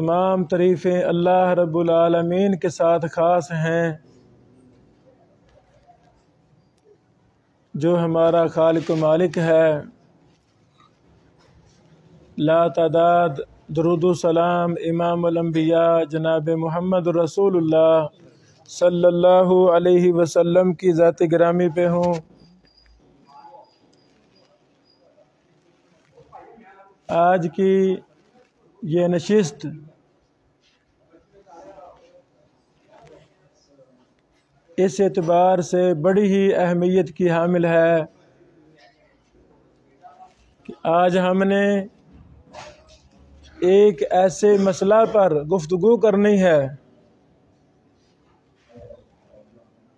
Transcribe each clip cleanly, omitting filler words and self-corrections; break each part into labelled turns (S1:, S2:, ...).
S1: تمام تعریفیں اللہ رب العالمین کے ساتھ خاص ہیں، جو ہمارا خالق و مالک ہے۔ لا تعداد درود و سلام امام الانبیاء جناب محمد رسول اللہ صلی اللہ علیہ وسلم کی ذات گرامی پہ ہوں۔ آج کی یہ نشست اس اعتبار سے بڑی ہی اہمیت کی حامل ہے کہ آج ہم نے ایک ایسے مسئلہ پر گفتگو کرنی ہے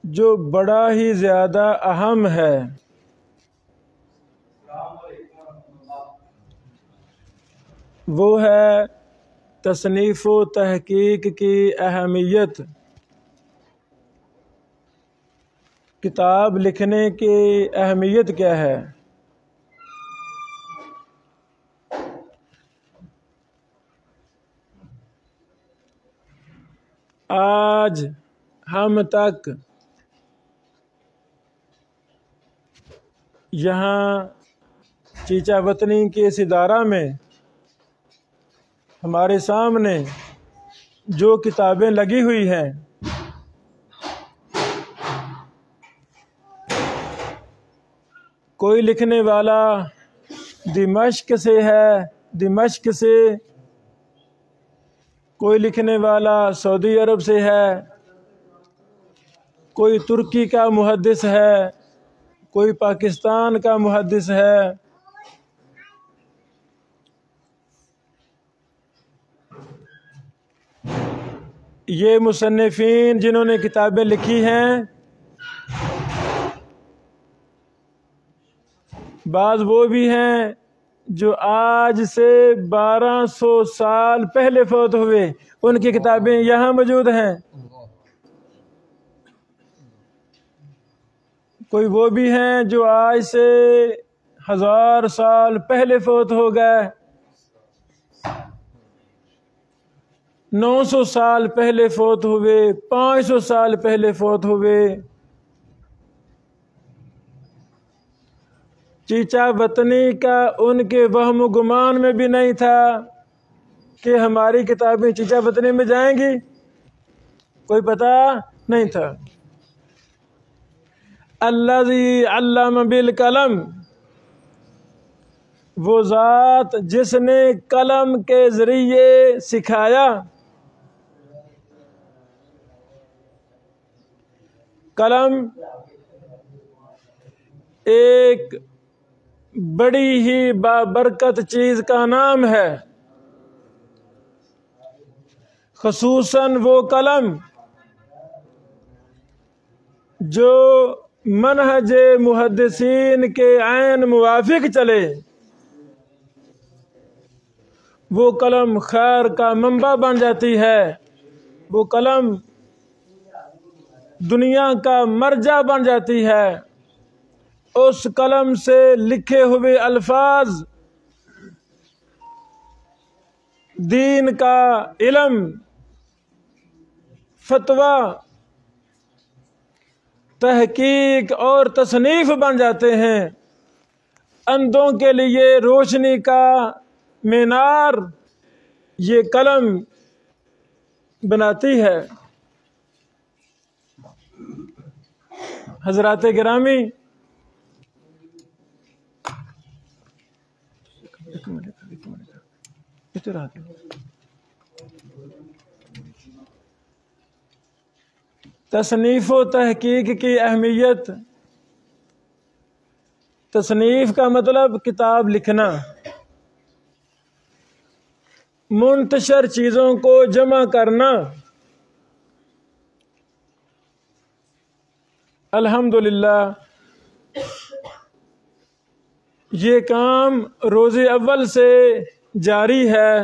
S1: جو بڑا ہی زیادہ اہم ہے۔ وہ ہے تصنیف و تحقیق کی اہمیت، کتاب لکھنے کی اہمیت کیا ہے۔ آج ہم تک یہاں چیچا وطنی کے اس ادارہ میں ہمارے سامنے جو کتابیں لگی ہوئی ہیں، کوئی لکھنے والا دمشق سے ہے، دمشق سے، کوئی لکھنے والا سعودی عرب سے ہے، کوئی ترکی کا محدث ہے، کوئی پاکستان کا محدث ہے۔ یہ مصنفین جنہوں نے کتابیں لکھی ہیں، بعض وہ بھی ہیں جو آج سے 1200 سال پہلے فوت ہوئے، ان کی کتابیں یہاں موجود ہیں۔ کوئی وہ بھی ہیں جو آج سے 1000 سال پہلے فوت ہو گئے، 900 سال پہلے فوت ہوئے، 500 سال پہلے فوت ہوئے۔ چیچا وطنی کا ان کے وہم و گمان میں بھی نہیں تھا کہ ہماری کتابیں چیچا وطنی میں جائیں گی، کوئی پتہ نہیں تھا۔ الذی علم بالقلم، وہ ذات جس نے قلم کے ذریعے سکھایا۔ قلم ایک بڑی ہی بابرکت چیز کا نام ہے، خصوصاً وہ قلم جو منہج محدثین کے عین موافق چلے۔ وہ قلم خیر کا منبع بن جاتی ہے، وہ قلم دنیا کا مرجع بن جاتی ہے۔ اس قلم سے لکھے ہوئے الفاظ دین کا علم، فتویٰ، تحقیق اور تصنیف بن جاتے ہیں۔ اندھوں کے لیے روشنی کا مینار یہ قلم بناتی ہے۔ حضرات گرامی، تصنیف و تحقیق کی اہمیت، تصنیف کا مطلب کتاب لکھنا، منتشر چیزوں کو جمع کرنا۔ الحمدللہ یہ کام روز اول سے جاری ہے۔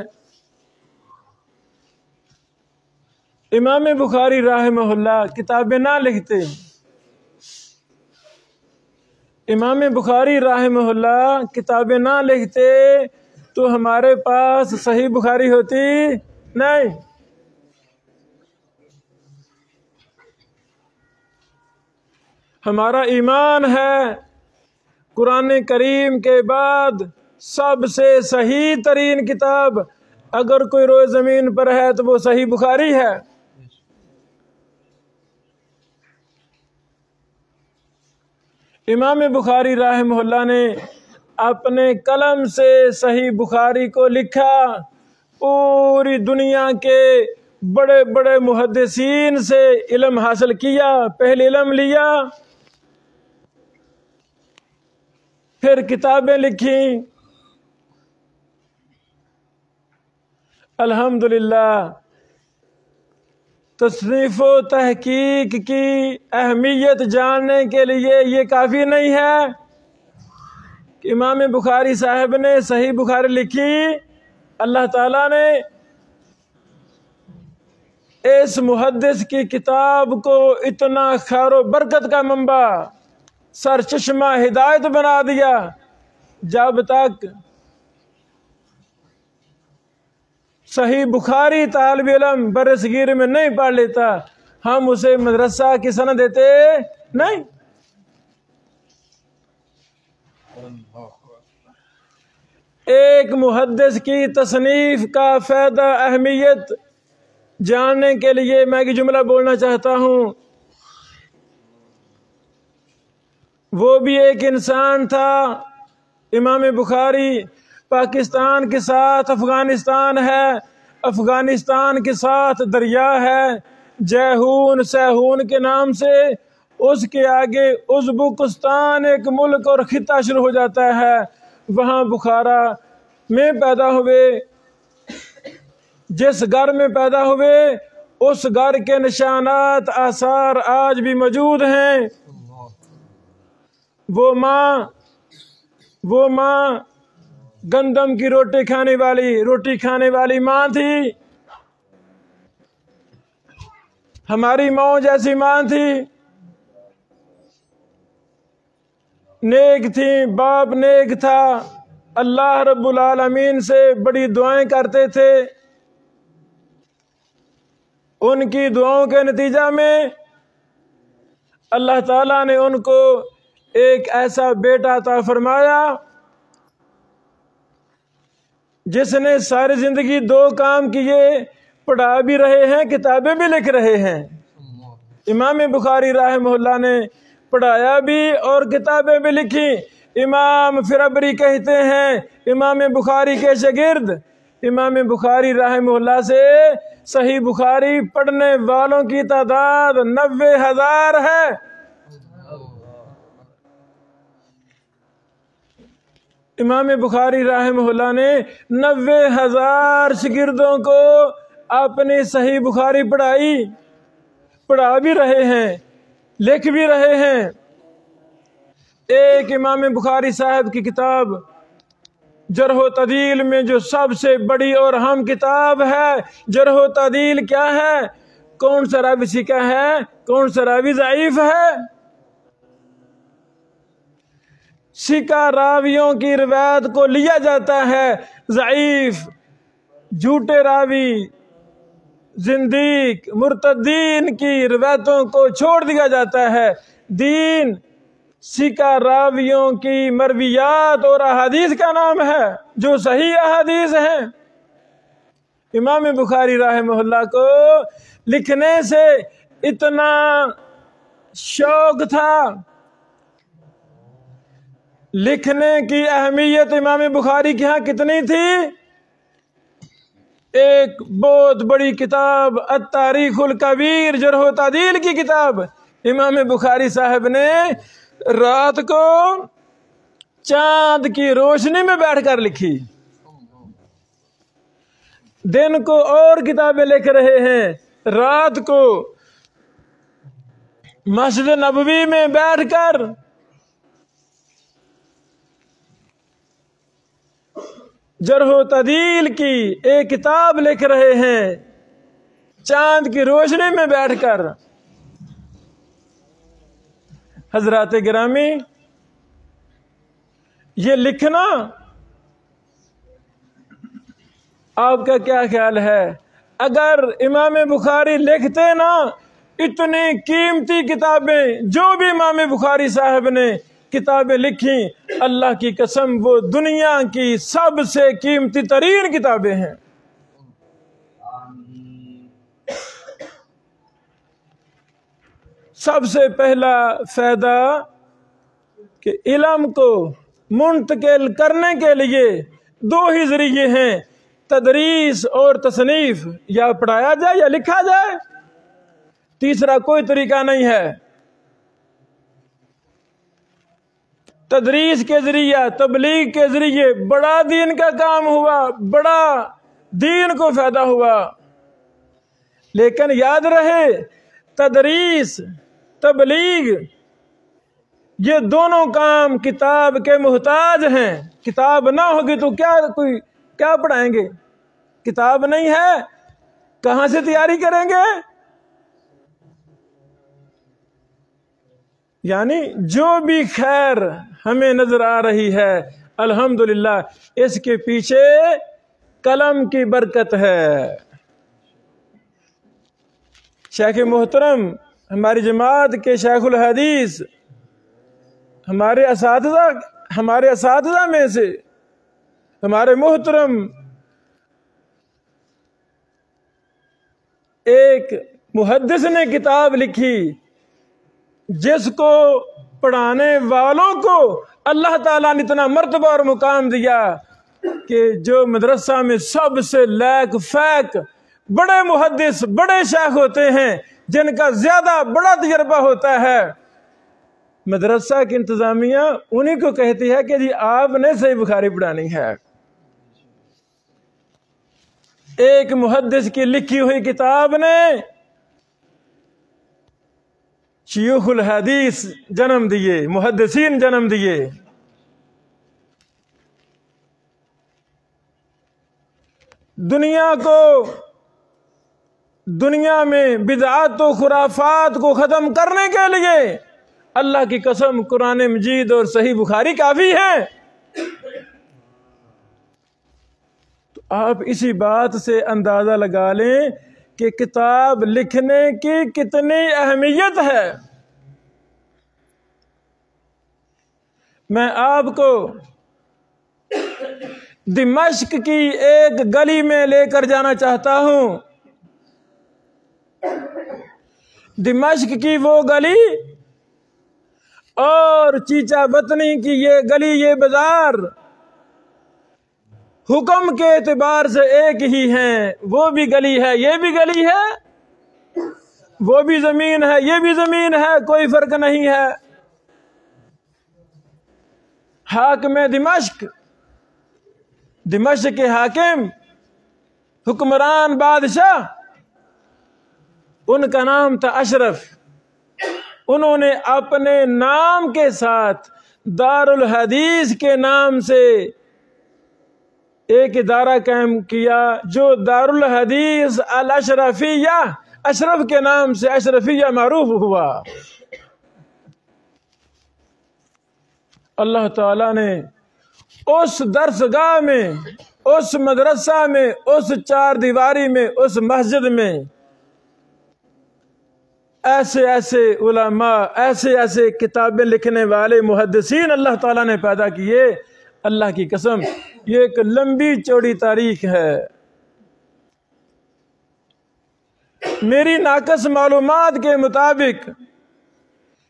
S1: امام بخاری رحمہ اللہ کتابیں نہ لکھتے، امام بخاری رحمہ اللہ کتابیں نہ لکھتے تو ہمارے پاس صحیح بخاری ہوتی نہیں. ہمارا ایمان ہے قرآن کریم کے بعد سب سے صحیح ترین کتاب اگر کوئی روئے زمین پر ہے تو وہ صحیح بخاری ہے. امام بخاری رحمہ اللہ نے اپنے قلم سے صحیح بخاری کو لکھا. پوری دنیا کے بڑے بڑے محدثین سے علم حاصل کیا، پہلے علم لیا، پھر کتابیں لکھیں. الحمدللہ تصنیف و تحقیق کی اہمیت جاننے کے لیے یہ کافی نہیں ہے کہ امام بخاری صاحب نے صحیح بخاری لکھی. اللہ تعالیٰ نے اس محدث کی کتاب کو اتنا خیر و برکت کا منبع، سرچشمہ ہدایت بنا دیا. جب تک صحیح بخاری طالب علم برصغیر میں نہیں پڑھ لیتا ہم اسے مدرسہ کی سند دیتے نہیں. ایک محدث کی تصنیف کا فائدہ اہمیت جاننے کے لیے میں ایک جملہ بولنا چاہتا ہوں. وہ بھی ایک انسان تھا. امام بخاری پاکستان کے ساتھ افغانستان ہے، افغانستان کے ساتھ دریا ہے جیہون سیہون کے نام سے. اس کے آگے ازبکستان ایک ملک اور خطہ شروع ہو جاتا ہے. وہاں بخارا میں پیدا ہوئے. جس گھر میں پیدا ہوئے اس گھر کے نشانات آثار آج بھی موجود ہیں. وہ ماں گندم کی روٹی کھانے والی ماں تھی. ہماری ماں جیسی ماں تھی، نیک تھی، باپ نیک تھا، اللہ رب العالمین سے بڑی دعائیں کرتے تھے. ان کی دعاؤں کے نتیجہ میں اللہ تعالیٰ نے ان کو ایک ایسا بیٹا عطا فرمایا جس نے ساری زندگی دو کام کیے، پڑھا بھی رہے ہیں کتابیں بھی لکھ رہے ہیں. امام بخاری رحمہ اللہ نے پڑھایا بھی اور کتابیں بھی لکھی. امام فربری کہتے ہیں امام بخاری کے شاگرد امام بخاری رحمہ اللہ سے صحیح بخاری پڑھنے والوں کی تعداد 90,000 ہے. امام بخاری رحمہ اللہ نے 90,000 شاگردوں کو اپنی صحیح بخاری پڑھا بھی رہے ہیں، لکھ بھی رہے ہیں. ایک امام بخاری صاحب کی کتاب جرح و تعدیل میں جو سب سے بڑی اور اہم کتاب ہے. جرح و تعدیل کیا ہے؟ کون سا راوی ثقہ ہے، کون سا راوی ضعیف ہے. ثقہ راویوں کی روایت کو لیا جاتا ہے، ضعیف جھوٹے راوی زندیق مرتدین کی روایتوں کو چھوڑ دیا جاتا ہے. دین ثقہ راویوں کی مرویات اور احادیث کا نام ہے جو صحیح احادیث ہیں. امام بخاری رحمہ اللہ کو لکھنے سے اتنا شوق تھا. لکھنے کی اہمیت امام بخاری کے ہاں کتنی تھی؟ ایک بہت بڑی کتاب التاریخ الکبیر جرح و تعدیل کی کتاب امام بخاری صاحب نے رات کو چاند کی روشنی میں بیٹھ کر لکھی. دن کو اور کتابیں لکھ رہے ہیں، رات کو مسجد نبوی میں بیٹھ کر جرح و تعدیل کی ایک کتاب لکھ رہے ہیں چاند کی روشنی میں بیٹھ کر. حضرات گرامی، یہ لکھنا آپ کا کیا خیال ہے؟ اگر امام بخاری لکھتے نا اتنی قیمتی کتابیں جو بھی امام بخاری صاحب نے کتابیں لکھیں، اللہ کی قسم وہ دنیا کی سب سے قیمتی ترین کتابیں ہیں۔ سب سے پہلا فائدہ کہ علم کو منتقل کرنے کے لیے دو ہی ذریعے ہیں، تدریس اور تصنیف، یا پڑھایا جائے یا لکھا جائے، تیسرا کوئی طریقہ نہیں ہے۔ تدریس کے ذریعے، تبلیغ کے ذریعے بڑا دین کا کام ہوا، بڑا دین کو فائدہ ہوا، لیکن یاد رہے تدریس، تبلیغ، یہ دونوں کام کتاب کے محتاج ہیں۔ کتاب نہ ہوگی تو کیا پڑھائیں گے؟ کتاب نہیں ہے، کہاں سے تیاری کریں گے؟ یعنی جو بھی خیر ہمیں نظر آ رہی ہے الحمدللہ اس کے پیچھے قلم کی برکت ہے۔ شیخ محترم ہماری جماعت کے شیخ الحدیث، ہمارے اساتذہ میں سے ہمارے محترم ایک محدث نے کتاب لکھی جس کو پڑھانے والوں کو اللہ تعالیٰ نے اتنا مرتبہ اور مقام دیا کہ جو مدرسہ میں سب سے لیک فیک بڑے محدث، بڑے شیخ ہوتے ہیں، جن کا زیادہ بڑا تجربہ ہوتا ہے، مدرسہ کی انتظامیہ انہی کو کہتی ہے کہ جی آپ نے صحیح بخاری پڑھانی ہے۔ ایک محدث کی لکھی ہوئی کتاب نے شیوخ الحدیث جنم دیے، محدثین جنم دیے۔ دنیا میں بدعات و خرافات کو ختم کرنے کے لیے اللہ کی قسم قرآن مجید اور صحیح بخاری کافی ہے۔ تو آپ اسی بات سے اندازہ لگا لیں کہ کتاب لکھنے کی کتنی اہمیت ہے۔ میں آپ کو دمشق کی ایک گلی میں لے کر جانا چاہتا ہوں۔ دمشق کی وہ گلی اور چیچا بطنی کی یہ گلی، یہ بازار حکم کے اعتبار سے ایک ہی ہیں۔ وہ بھی گلی ہے، یہ بھی گلی ہے، وہ بھی زمین ہے، یہ بھی زمین ہے، کوئی فرق نہیں ہے۔ حاکم دمشق کے حاکم، حکمران، بادشاہ، ان کا نام تھا اشرف۔ انہوں نے اپنے نام کے ساتھ دار الحدیث کے نام سے ایک ادارہ قائم کیا جو دار الحدیث الاشرفیہ، اشرف کے نام سے اشرفیہ معروف ہوا۔ اللہ تعالیٰ نے اس درسگاہ میں، اس مدرسہ میں، اس چار دیواری میں، اس مسجد میں ایسے ایسے علماء، ایسے ایسے کتابیں لکھنے والے محدثین اللہ تعالیٰ نے پیدا کیے۔ اللہ کی قسم یہ ایک لمبی چوڑی تاریخ ہے۔ میری ناقص معلومات کے مطابق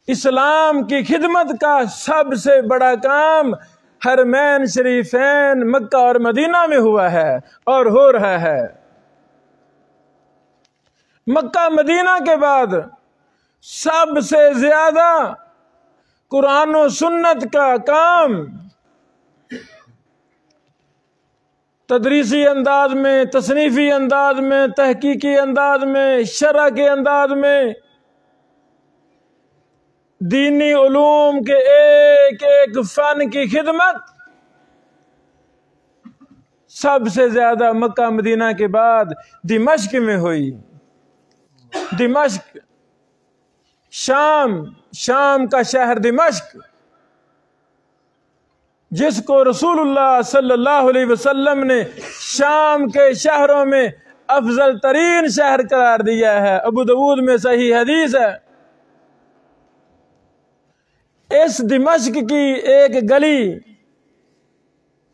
S1: اسلام کی خدمت کا سب سے بڑا کام حرمین شریفین مکہ اور مدینہ میں ہوا ہے اور ہو رہا ہے۔ مکہ مدینہ کے بعد سب سے زیادہ قرآن و سنت کا کام تدریسی انداز میں، تصنیفی انداز میں، تحقیقی انداز میں، شرح کے انداز میں، دینی علوم کے ایک ایک فن کی خدمت سب سے زیادہ مکہ مدینہ کے بعد دمشق میں ہوئی۔ دمشق، شام کا شہر دمشق، جس کو رسول اللہ صلی اللہ علیہ وسلم نے شام کے شہروں میں افضل ترین شہر قرار دیا ہے۔ ابو داؤد میں صحیح حدیث ہے۔ اس دمشق کی ایک گلی،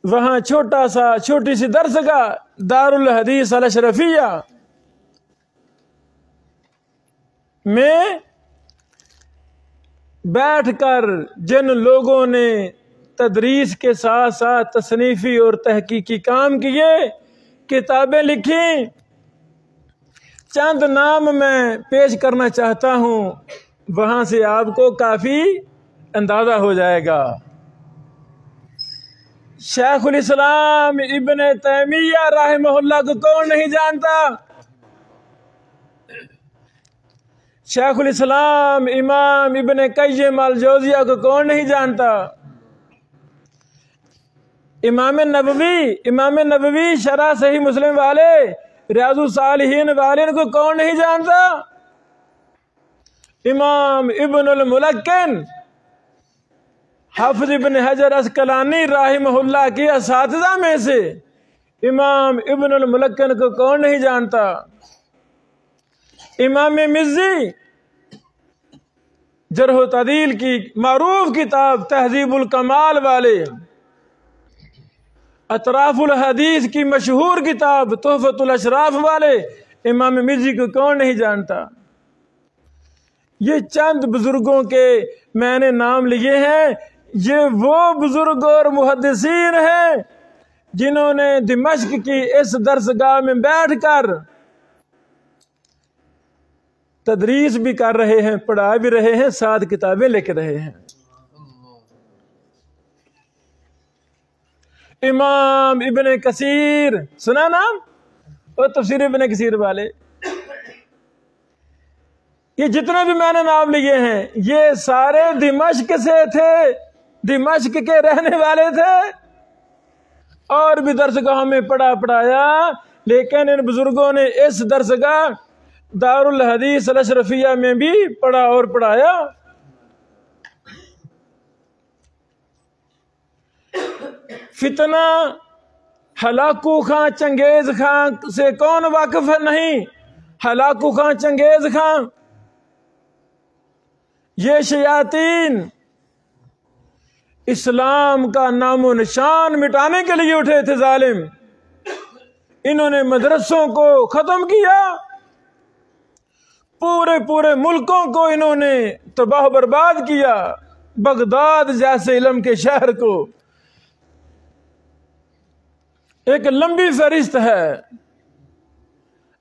S1: وہاں چھوٹی سی درسگاہ دارالحدیث الاشرفیہ میں بیٹھ کر جن لوگوں نے تدریس کے ساتھ ساتھ تصنیفی اور تحقیقی کام کیے، کتابیں لکھی، چند نام میں پیش کرنا چاہتا ہوں، وہاں سے آپ کو کافی اندازہ ہو جائے گا۔ شیخ الاسلام ابن تیمیہ رحمہ اللہ کو کون نہیں جانتا؟ شیخ الاسلام امام ابن قیم الجوزیہ کو کون نہیں جانتا؟ امام نبوی شرح صحیح مسلم والے، ریاض الصالحین والے کو کون نہیں جانتا؟ امام ابن الملکن حافظ ابن حجر عسقلانی رحمہ اللہ کے اساتذہ میں سے امام ابن الملکن کو کون نہیں جانتا؟ امام مزی جرح و تعدیل کی معروف کتاب تہذیب الکمال والے، اطراف الحدیث کی مشہور کتاب تحفۃ الاشراف والے امام مزی کو کون نہیں جانتا؟ یہ چند بزرگوں کے میں نے نام لیے ہیں۔ یہ وہ بزرگ اور محدثین ہیں جنہوں نے دمشق کی اس درسگاہ میں بیٹھ کر تدریس بھی کر رہے ہیں، پڑھا بھی رہے ہیں، ساتھ کتابیں لکھ رہے ہیں۔ امام ابن کثیر سنا نام؟ اور تفسیر ابن کثیر والے، یہ جتنے بھی میں نے نام لیے ہیں یہ سارے دمشق سے تھے، دمشق کے رہنے والے تھے، اور بھی درسگاہوں میں پڑھایا، لیکن ان بزرگوں نے اس درسگاہ دارالحدیث الاشرفیہ میں بھی پڑھا اور پڑھایا۔ فتنہ ہلاکو خان چنگیز خان سے کون واقف نہیں؟ ہلاکو خان چنگیز خان، یہ شیاطین اسلام کا نام و نشان مٹانے کے لیے اٹھے تھے ظالم۔ انہوں نے مدرسوں کو ختم کیا، پورے ملکوں کو انہوں نے تباہ و برباد کیا، بغداد جیسے علم کے شہر کو۔ ایک لمبی فہرست ہے۔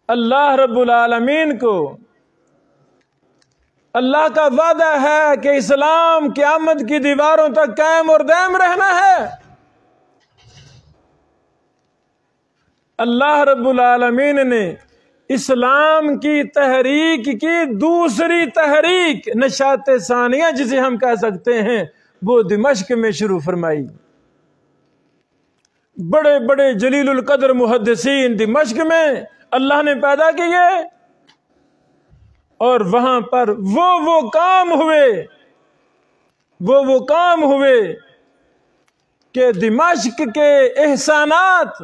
S1: اللہ رب العالمین کو اللہ کا وعدہ ہے کہ اسلام قیامت کی دیواروں تک قائم اور دائم رہنا ہے۔ اللہ رب العالمین نے اسلام کی تحریک کی دوسری تحریک، نشاط ثانیہ جسے ہم کہہ سکتے ہیں، وہ دمشق میں شروع فرمائی۔ بڑے بڑے جلیل القدر محدثین دمشق میں اللہ نے پیدا کیے، اور وہاں پر وہ کام ہوئے کہ دمشق کے احسانات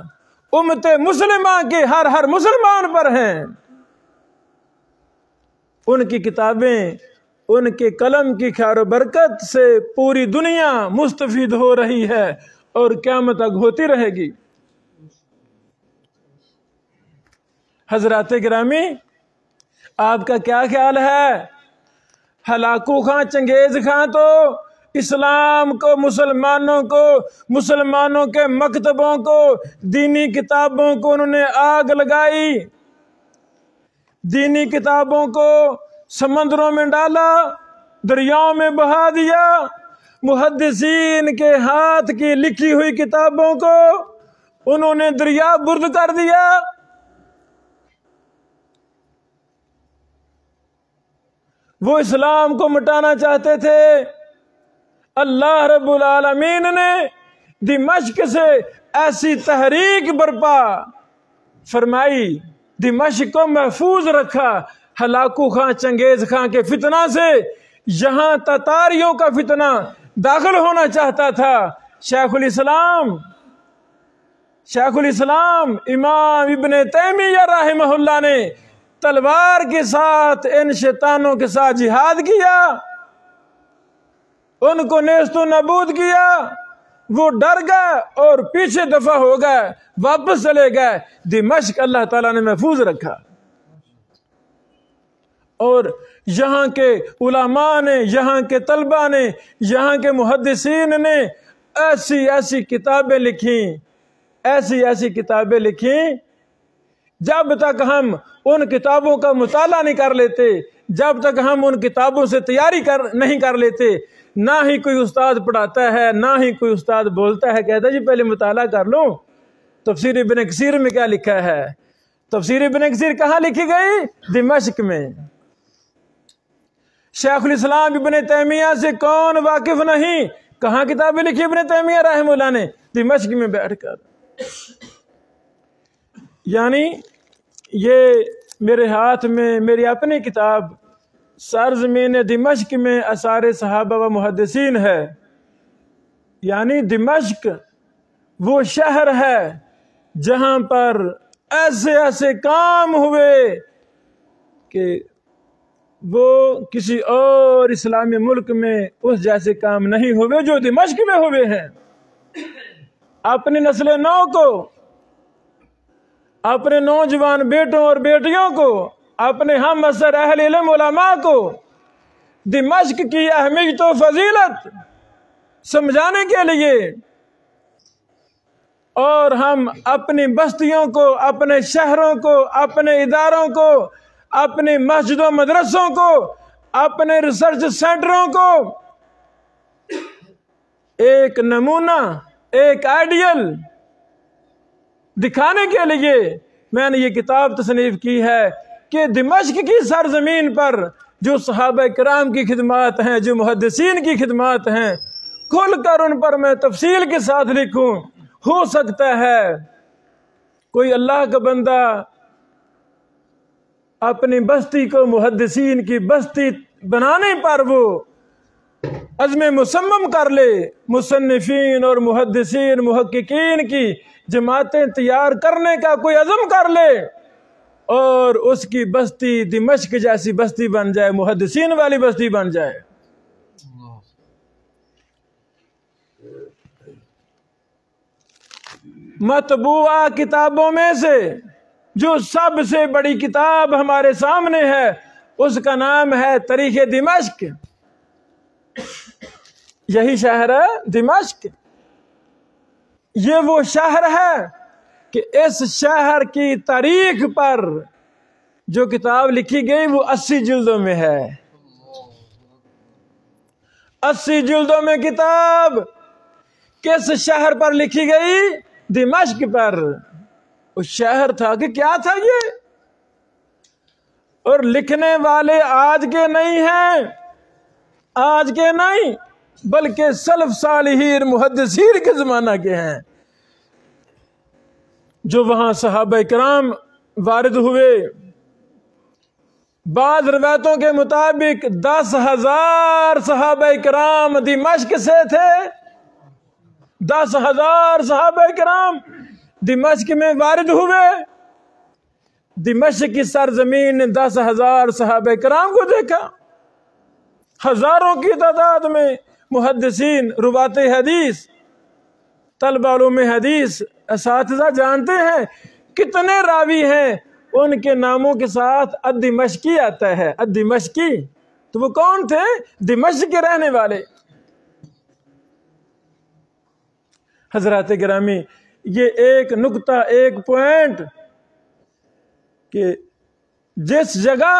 S1: امت مسلمہ کے ہر مسلمان پر ہیں۔ ان کی کتابیں، ان کے قلم کی خیر و برکت سے پوری دنیا مستفید ہو رہی ہے اور قیامت تک ہوتی رہے گی۔ حضرات گرامی، آپ کا کیا خیال ہے؟ ہلاکو خان چنگیز خان تو اسلام کو، مسلمانوں کے مکتبوں کو، دینی کتابوں کو انہوں نے آگ لگائی، دینی کتابوں کو سمندروں میں ڈالا، دریاؤں میں بہا دیا، محدثین کے ہاتھ کی لکھی ہوئی کتابوں کو انہوں نے دریا برد کر دیا۔ وہ اسلام کو مٹانا چاہتے تھے۔ اللہ رب العالمین نے دمشق سے ایسی تحریک برپا فرمائی، دمشق کو محفوظ رکھا ہلاکو خان چنگیز خان کے فتنہ سے۔ یہاں تتاریوں کا فتنہ داخل ہونا چاہتا تھا، شیخ الاسلام شیخ الاسلام امام ابن تیمیہ رحمہ اللہ نے تلوار کے ساتھ ان شیطانوں کے ساتھ جہاد کیا، ان کو نیست و نابود کیا، وہ ڈر گئے اور پیچھے دفع ہو گئے، واپس چلے گئے۔ دمشق اللہ تعالیٰ نے محفوظ رکھا، اور یہاں کے علماء نے، یہاں کے طلباء نے، یہاں کے محدثین نے ایسی ایسی کتابیں لکھیں، ایسی ایسی کتابیں لکھیں، جب تک ہم ان کتابوں کا مطالعہ نہیں کر لیتے، جب تک ہم ان کتابوں سے تیاری نہیں کر لیتے، نہ ہی کوئی استاد پڑھاتا ہے، نہ ہی کوئی استاد بولتا ہے، کہتا ہے جی پہلے مطالعہ کر لو۔ تفسیر ابن کثیر میں کیا لکھا ہے؟ تفسیر ابن کثیر کہاں لکھی گئی؟ دمشق میں۔ شیخ الاسلام ابن تیمیہ سے کون واقف نہیں؟ کہاں کتابیں لکھی ابن تیمیہ رحمہ اللہ نے؟ دمشق میں بیٹھ کر۔ یعنی یہ میرے ہاتھ میں میری اپنی کتاب سرزمین دمشق میں آثار صحابہ و محدثین ہے۔ یعنی دمشق وہ شہر ہے جہاں پر ایسے ایسے کام ہوئے کہ وہ کسی اور اسلامی ملک میں اس جیسے کام نہیں ہوئے جو دمشق میں ہوئے ہیں۔ اپنی نسل نو کو، اپنے نوجوان بیٹوں اور بیٹیوں کو، اپنے ہم عصر اہل علم علماء کو دمشق کی اہمیت و فضیلت سمجھانے کے لیے، اور ہم اپنی بستیوں کو، اپنے شہروں کو، اپنے اداروں کو، اپنی مسجد و مدرسوں کو، اپنے ریسرچ سینٹروں کو ایک نمونہ، ایک آئیڈیل دکھانے کے لیے میں نے یہ کتاب تصنیف کی ہے کہ دمشق کی سرزمین پر جو صحابہ کرام کی خدمات ہیں، جو محدثین کی خدمات ہیں، کھل کر ان پر میں تفصیل کے ساتھ لکھوں۔ ہو سکتا ہے کوئی اللہ کا بندہ اپنی بستی کو محدثین کی بستی بنانے پر وہ عزم مصمم کر لے، مصنفین اور محدثین محققین کی جماعتیں تیار کرنے کا کوئی عزم کر لے، اور اس کی بستی دمشق جیسی بستی بن جائے، محدثین والی بستی بن جائے۔ مطبوعہ کتابوں میں سے جو سب سے بڑی کتاب ہمارے سامنے ہے اس کا نام ہے تاریخ دمشق۔ یہی شہر ہے دمشق۔ یہ وہ شہر ہے کہ اس شہر کی تاریخ پر جو کتاب لکھی گئی وہ 80 جلدوں میں ہے۔ 80 جلدوں میں کتاب کس شہر پر لکھی گئی؟ دمشق پر۔ وہ شہر تھا کہ کیا تھا یہ؟ اور لکھنے والے آج کے نہیں ہیں، آج کے نہیں بلکہ سلف صالحین محدثین کے زمانہ کے ہیں، جو وہاں صحابہ کرام وارد ہوئے۔ بعض روایتوں کے مطابق 10,000 صحابہ کرام دمشق سے تھے۔ 10,000 صحابہ کرام دمشق میں وارد ہوئے۔ دمشق کی سرزمین نے 10,000 صحابہ کرام کو دیکھا۔ ہزاروں کی تعداد میں محدثین، روات حدیث، طلبہ علوم حدیث، اساتذہ جانتے ہیں کتنے راوی ہیں ان کے ناموں کے ساتھ الدمشقی آتا ہے۔ الدمشقی تو وہ کون تھے؟ دمشق کے رہنے والے۔ حضرات گرامی، یہ ایک نقطہ، ایک پوائنٹ کہ جس جگہ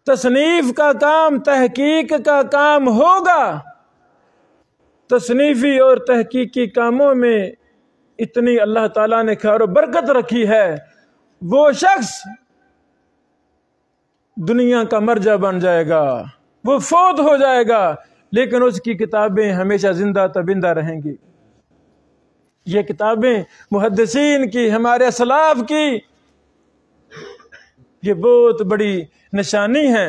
S1: تصنیف کا کام، تحقیق کا کام ہوگا، تصنیفی اور تحقیقی کاموں میں اتنی اللہ تعالیٰ نے خیر و برکت رکھی ہے، وہ شخص دنیا کا مرجع بن جائے گا، وہ فوت ہو جائے گا، لیکن اس کی کتابیں ہمیشہ زندہ تبندہ رہیں گی۔ یہ کتابیں محدثین کی، ہمارے اسلاف کی، یہ بہت بڑی نشانی ہے۔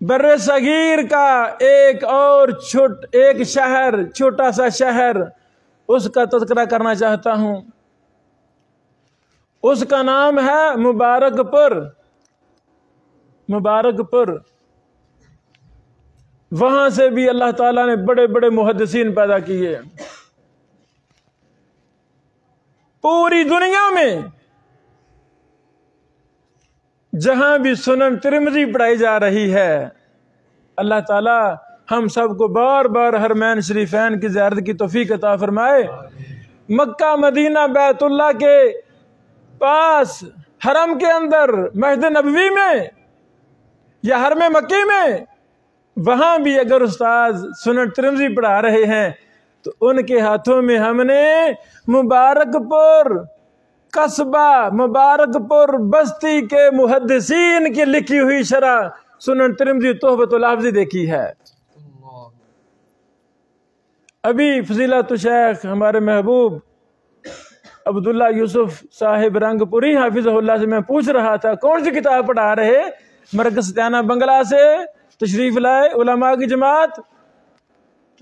S1: بر صغیر کا ایک اور شہر، چھوٹا سا شہر، اس کا تذکرہ کرنا چاہتا ہوں۔ اس کا نام ہے مبارک پور۔ مبارک پور، وہاں سے بھی اللہ تعالیٰ نے بڑے بڑے محدثین پیدا کیے۔ پوری دنیا میں جہاں بھی سنن ترمذی پڑھائی جا رہی ہے، اللہ تعالیٰ ہم سب کو بار بار حرمین شریفین کی زیارت کی توفیق عطا فرمائے۔ مکہ مدینہ بیت اللہ کے پاس حرم کے اندر مسجد نبوی میں یا حرم مکی میں، وہاں بھی اگر استاذ سنن ترمذی پڑھا رہے ہیں تو ان کے ہاتھوں میں ہم نے مبارک پور قصبہ، مبارک پور بستی کے محدثین کی لکھی ہوئی شرح سنن ترمذی تحفۃ الحافظ دیکھی ہے۔ ابھی فضیلت الشیخ ہمارے محبوب عبداللہ یوسف صاحب رنگ پوری حافظہ اللہ سے میں پوچھ رہا تھا کون سی کتاب پڑھا رہے، مرکز ستیانہ بنگلہ سے تشریف لائے علماء کی جماعت،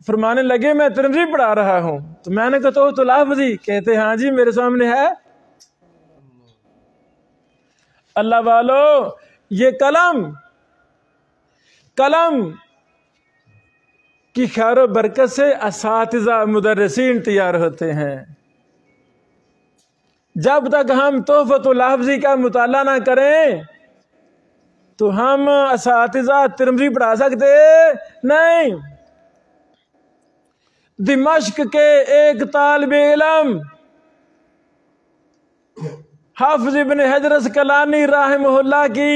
S1: فرمانے لگے میں ترمذی پڑھا رہا ہوں۔ تو میں نے کہا تحفۃ الحافظ، کہتے ہاں جی میرے سامنے ہے۔ اللہ والو، یہ قلم کی خیر و برکت سے اساتذہ مدرسین تیار ہوتے ہیں۔ جب تک ہم تحفۃ الحافظ کا مطالعہ نہ کریں تو ہم اساتذہ ترمذی پڑھا سکتے نہیں۔ دمشق کے ایک طالب علم حافظ ابن حجر اسقلانی رحمہ اللہ کی،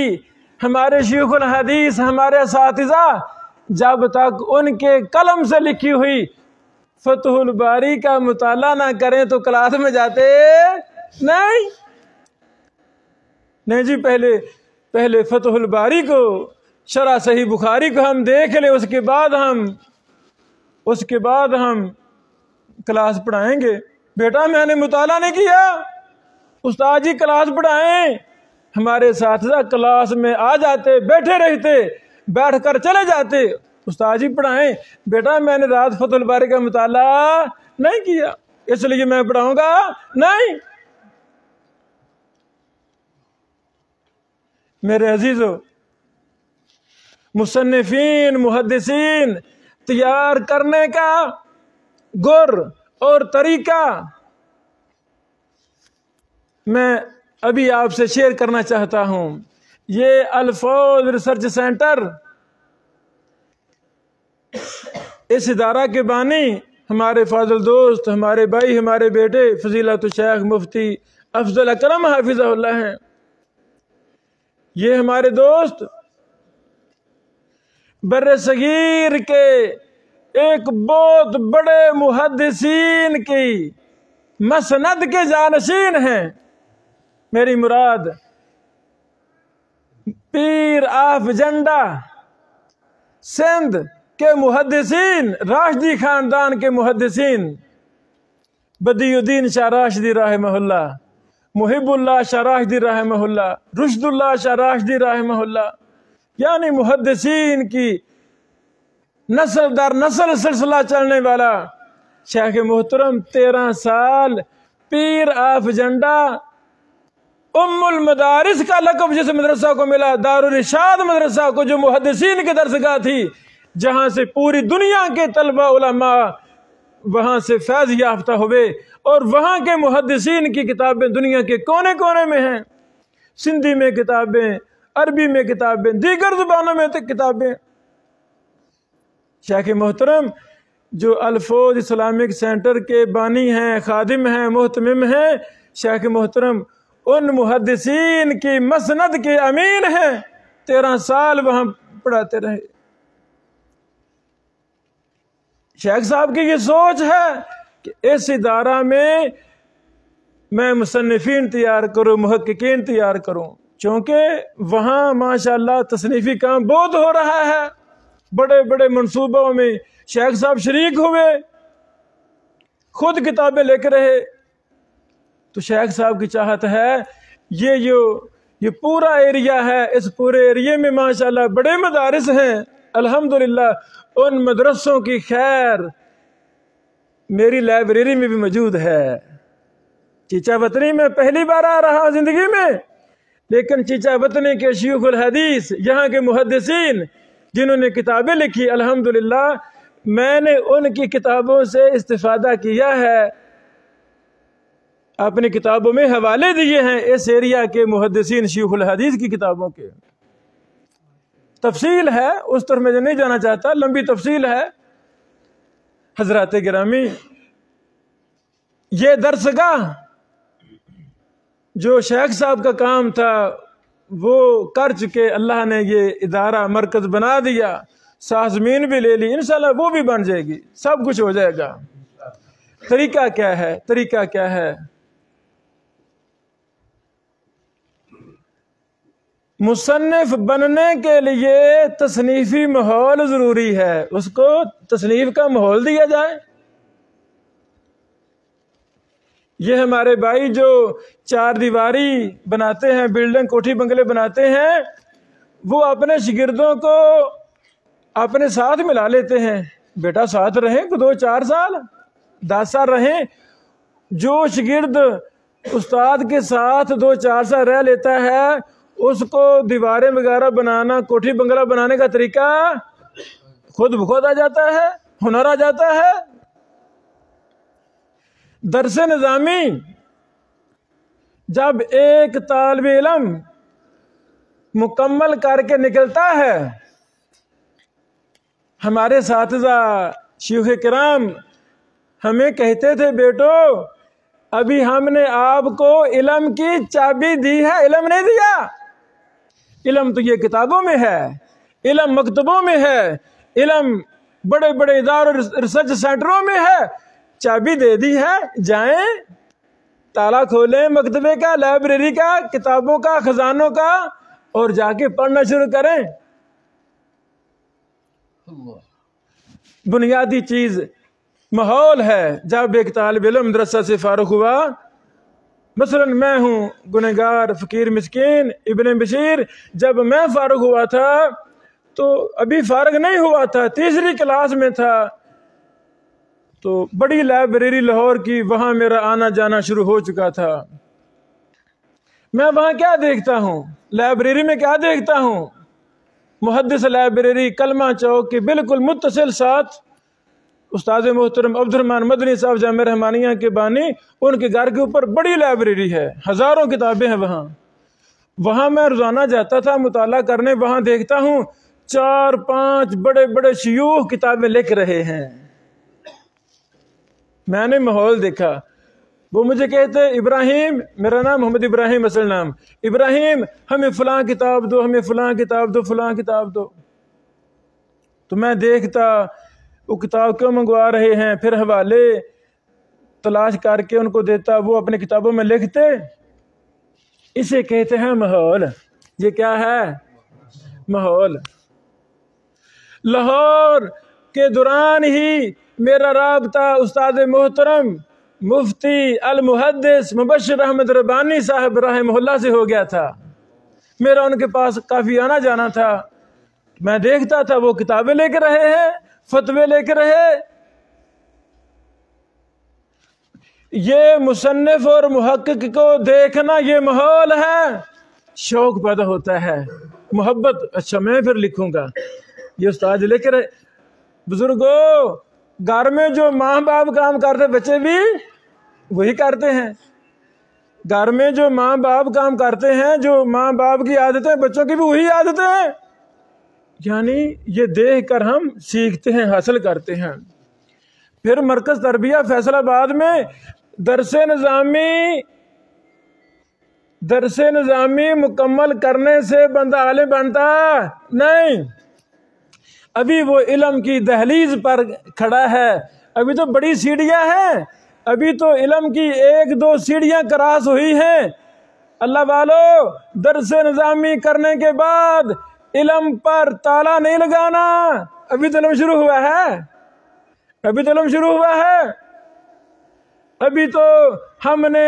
S1: ہمارے شیخ الحدیث، ہمارے اساتذہ جب تک ان کے قلم سے لکھی ہوئی فتح الباری کا مطالعہ نہ کریں تو کلاس میں جاتے نہیں جی، پہلے فتح الباری کو، شرح صحیح بخاری کو ہم دیکھ لیں، اس کے بعد ہم کلاس پڑھائیں گے۔ بیٹا میں نے مطالعہ نہیں کیا، استاد جی کلاس پڑھائیں۔ ہمارے اساتذہ کلاس میں آ جاتے، بیٹھے رہتے، بیٹھ کر چلے جاتے، استاد جی پڑھائیں۔ بیٹا میں نے رات فتح الباری کا مطالعہ نہیں کیا اس لیے میں پڑھاؤں گا نہیں۔ میرے عزیزو، مصنفین، محدثین تیار کرنے کا گر اور طریقہ میں ابھی آپ سے شیئر کرنا چاہتا ہوں۔ یہ الفوظ ریسرچ سینٹر، اس ادارہ کے بانی ہمارے فاضل دوست، ہمارے بھائی، ہمارے بیٹے فضیلت الشیخ مفتی افضل اکرم حافظہ اللہ ہیں۔ یہ ہمارے دوست بر صغیر کے ایک بہت بڑے محدثین کی مسند کے جانشین ہیں۔ میری مراد پیر آف جنڈا سندھ کے محدثین، راشدی خاندان کے محدثین، بدیع الدین شاہ راشدی رحمہ اللہ، محب اللہ شاہ راشدی رحمہ اللہ، رشد اللہ شاہ راشدی رحمہ اللہ، یعنی محدثین کی نسل در نسل سلسلہ چلنے والا شیخ محترم 13 سال پیر آف جنڈا، ام المدارس کا لقب جس مدرسہ کو ملا، دارالرشاد مدرسہ کو، جو محدثین کی درسگاہ تھی، جہاں سے پوری دنیا کے طلبہ علماء وہاں سے فیض یافتہ ہوئے، اور وہاں کے محدثین کی کتابیں دنیا کے کونے کونے میں ہیں، سندھی میں کتابیں، عربی میں کتابیں، دیگر زبانوں میں کتابیں۔ شیخ محترم جو الفوظ اسلامک سینٹر کے بانی ہیں، خادم ہیں، محتمم ہیں، شیخ محترم ان محدثین کی مسند کے امین ہیں، 13 سال وہاں پڑھاتے رہے۔ شیخ صاحب کی یہ سوچ ہے کہ اس ادارہ میں مصنفین تیار کروں، محققین تیار کروں، چونکہ وہاں ماشاءاللہ تصنیفی کام بہت ہو رہا ہے، بڑے بڑے منصوبوں میں شیخ صاحب شریک ہوئے، خود کتابیں لے کے رہے۔ تو شیخ صاحب کی چاہت ہے یہ پورا ایریا ہے، اس پورے ایریے میں ماشاءاللہ بڑے مدارس ہیں الحمدللہ۔ ان مدرسوں کی خیر میری لائبریری میں بھی موجود ہے۔ چیچا وطنی میں پہلی بار آ رہا ہوں زندگی میں، لیکن چیچا وطنی کے شیوخ الحدیث، یہاں کے محدثین جنہوں نے کتابیں لکھی، الحمدللہ میں نے ان کی کتابوں سے استفادہ کیا ہے، اپنی کتابوں میں حوالے دیے ہیں اس ایریا کے محدثین شیوخ الحدیث کی کتابوں کے۔ تفصیل ہے، اس طرف میں نہیں جانا چاہتا، لمبی تفصیل ہے۔ حضرات گرامی، یہ درسگاہ جو شیخ صاحب کا کام تھا وہ کر چکے، اللہ نے یہ ادارہ مرکز بنا دیا، سازمین بھی لے لی، انشاءاللہ وہ بھی بن جائے گی، سب کچھ ہو جائے گا۔ طریقہ کیا ہے؟ طریقہ کیا ہے؟ مصنف بننے کے لیے تصنیفی ماحول ضروری ہے، اس کو تصنیف کا ماحول دیا جائے۔ یہ ہمارے بھائی جو چار دیواری بناتے ہیں، بلڈنگ کوٹھی بنگلے بناتے ہیں، وہ اپنے شاگردوں کو اپنے ساتھ ملا لیتے ہیں، بیٹا ساتھ رہیں 2-4 سال 10 سال رہیں۔ جو شاگرد استاد کے ساتھ 2-4 سال رہ لیتا ہے اس کو دیواریں وغیرہ بنانا، کوٹھی بنگلہ بنانے کا طریقہ خود بخود آ جاتا ہے، ہنر آ جاتا ہے۔ درس نظامی جب ایک طالب علم مکمل کر کے نکلتا ہے، ہمارے اساتذہ شیوخ کرام ہمیں کہتے تھے، بیٹو ابھی ہم نے آپ کو علم کی چابی دی ہے، علم نہیں دیا۔ علم تو یہ کتابوں میں ہے، علم مکتبوں میں ہے، علم بڑے بڑے اداروں ریسرچ سینٹروں میں ہے، چابی دے دی ہے، جائیں تالا کھولیں مکتبے کا، لائبریری کا، کتابوں کا، خزانوں کا، اور جا کے پڑھنا شروع کریں۔ بنیادی چیز ماحول ہے۔ جب ایک طالب علم مدرسہ سے فارغ ہوا، مثلا میں ہوں گنہگار فقیر مسکین ابن بشیر، جب میں فارغ ہوا تھا تو ابھی فارغ نہیں ہوا تھا، 3ری کلاس میں تھا، تو بڑی لائبریری لاہور کی، وہاں میرا آنا جانا شروع ہو چکا تھا۔ میں وہاں کیا دیکھتا ہوں، لائبریری میں کیا دیکھتا ہوں، محدث لائبریری کلمہ چوک کے بالکل متصل ساتھ استاد محترم عبد الرحمن مدنی صاحب جامعہ رحمانیہ کے بانی، ان کے گھر کے اوپر بڑی لائبریری ہے، ہزاروں کتابیں ہیں وہاں میں روزانہ جاتا تھا مطالعہ کرنے، وہاں دیکھتا ہوں 4-5 بڑے بڑے شیوخ کتابیں لکھ رہے ہیں۔ میں نے ماحول دیکھا، وہ مجھے کہتے ابراہیم، میرا نام محمد ابراہیم اصل نام، ابراہیم ہمیں فلاں کتاب دو، ہمیں فلاں کتاب دو، فلاں کتاب دو۔ تو میں دیکھتا وہ کتاب کیوں منگوا رہے ہیں، پھر حوالے تلاش کر کے ان کو دیتا، وہ اپنے کتابوں میں لکھتے۔ اسے کہتے ہیں ماحول۔ یہ کیا ہے؟ ماحول۔ لاہور کے دوران ہی میرا رابطہ استاد محترم مفتی المحدث مبشر احمد ربانی صاحب رحمہ اللہ سے ہو گیا تھا۔ میرا ان کے پاس کافی آنا جانا تھا، میں دیکھتا تھا وہ کتابیں لے کے رہے ہیں، فتوے لے کے رہے۔ یہ مصنف اور محقق کو دیکھنا، یہ ماحول ہے، شوق پیدا ہوتا ہے، محبت، اچھا میں پھر لکھوں گا، یہ استاد لے کے رہے۔ بزرگوں، گھر میں جو ماں باپ کام کرتے بچے بھی وہی کرتے ہیں، گھر میں جو ماں باپ کام کرتے ہیں، جو ماں باپ کی عادتیں بچوں کی بھی وہی عادتیں ہیں، یعنی یہ دیکھ کر ہم سیکھتے ہیں، حاصل کرتے ہیں۔ پھر مرکز تربیہ فیصل آباد میں درس نظامی مکمل کرنے سے بندہ عالم بنتا نہیں، ابھی وہ علم کی دہلیز پر کھڑا ہے، ابھی تو بڑی سیڑھیاں ہیں، ابھی تو علم کی 1-2 سیڑھیاں کراس ہوئی ہیں۔ اللہ والو، درس نظامی کرنے کے بعد علم پر تالا نہیں لگانا، ابھی تو علم شروع ہوا ہے، ابھی تو علم شروع ہوا ہے، ابھی تو ہم نے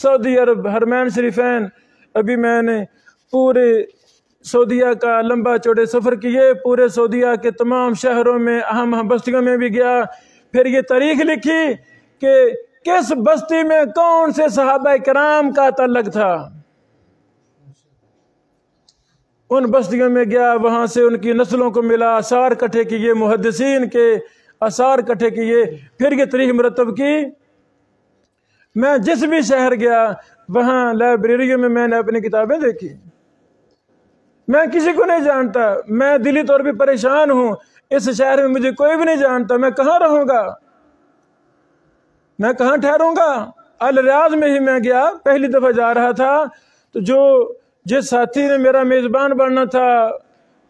S1: سعودی عرب حرمین شریفین، ابھی میں نے پورے سعودیہ کا لمبا چوڑے سفر کیے، پورے سعودیہ کے تمام شہروں میں، اہم اہم بستیوں میں بھی گیا، پھر یہ تاریخ لکھی کہ کس بستی میں کون سے صحابہ کرام کا تعلق تھا، ان بستیوں میں گیا، وہاں سے ان کی نسلوں کو ملا، آثار کٹھے کیے، محدثین کے آثار کٹھے کیے، پھر یہ تاریخ مرتب کی۔ میں جس بھی شہر گیا وہاں لائبریریوں میں نے اپنی کتابیں دیکھی، میں کسی کو نہیں جانتا، میں دلی طور پہ پریشان ہوں، اس شہر میں مجھے کوئی بھی نہیں جانتا، میں کہاں رہوں گا، میں کہاں ٹھہروں گا؟ الریاض میں ہی میں گیا، پہلی دفعہ جا رہا تھا، تو جس ساتھی نے میرا میزبان بننا تھا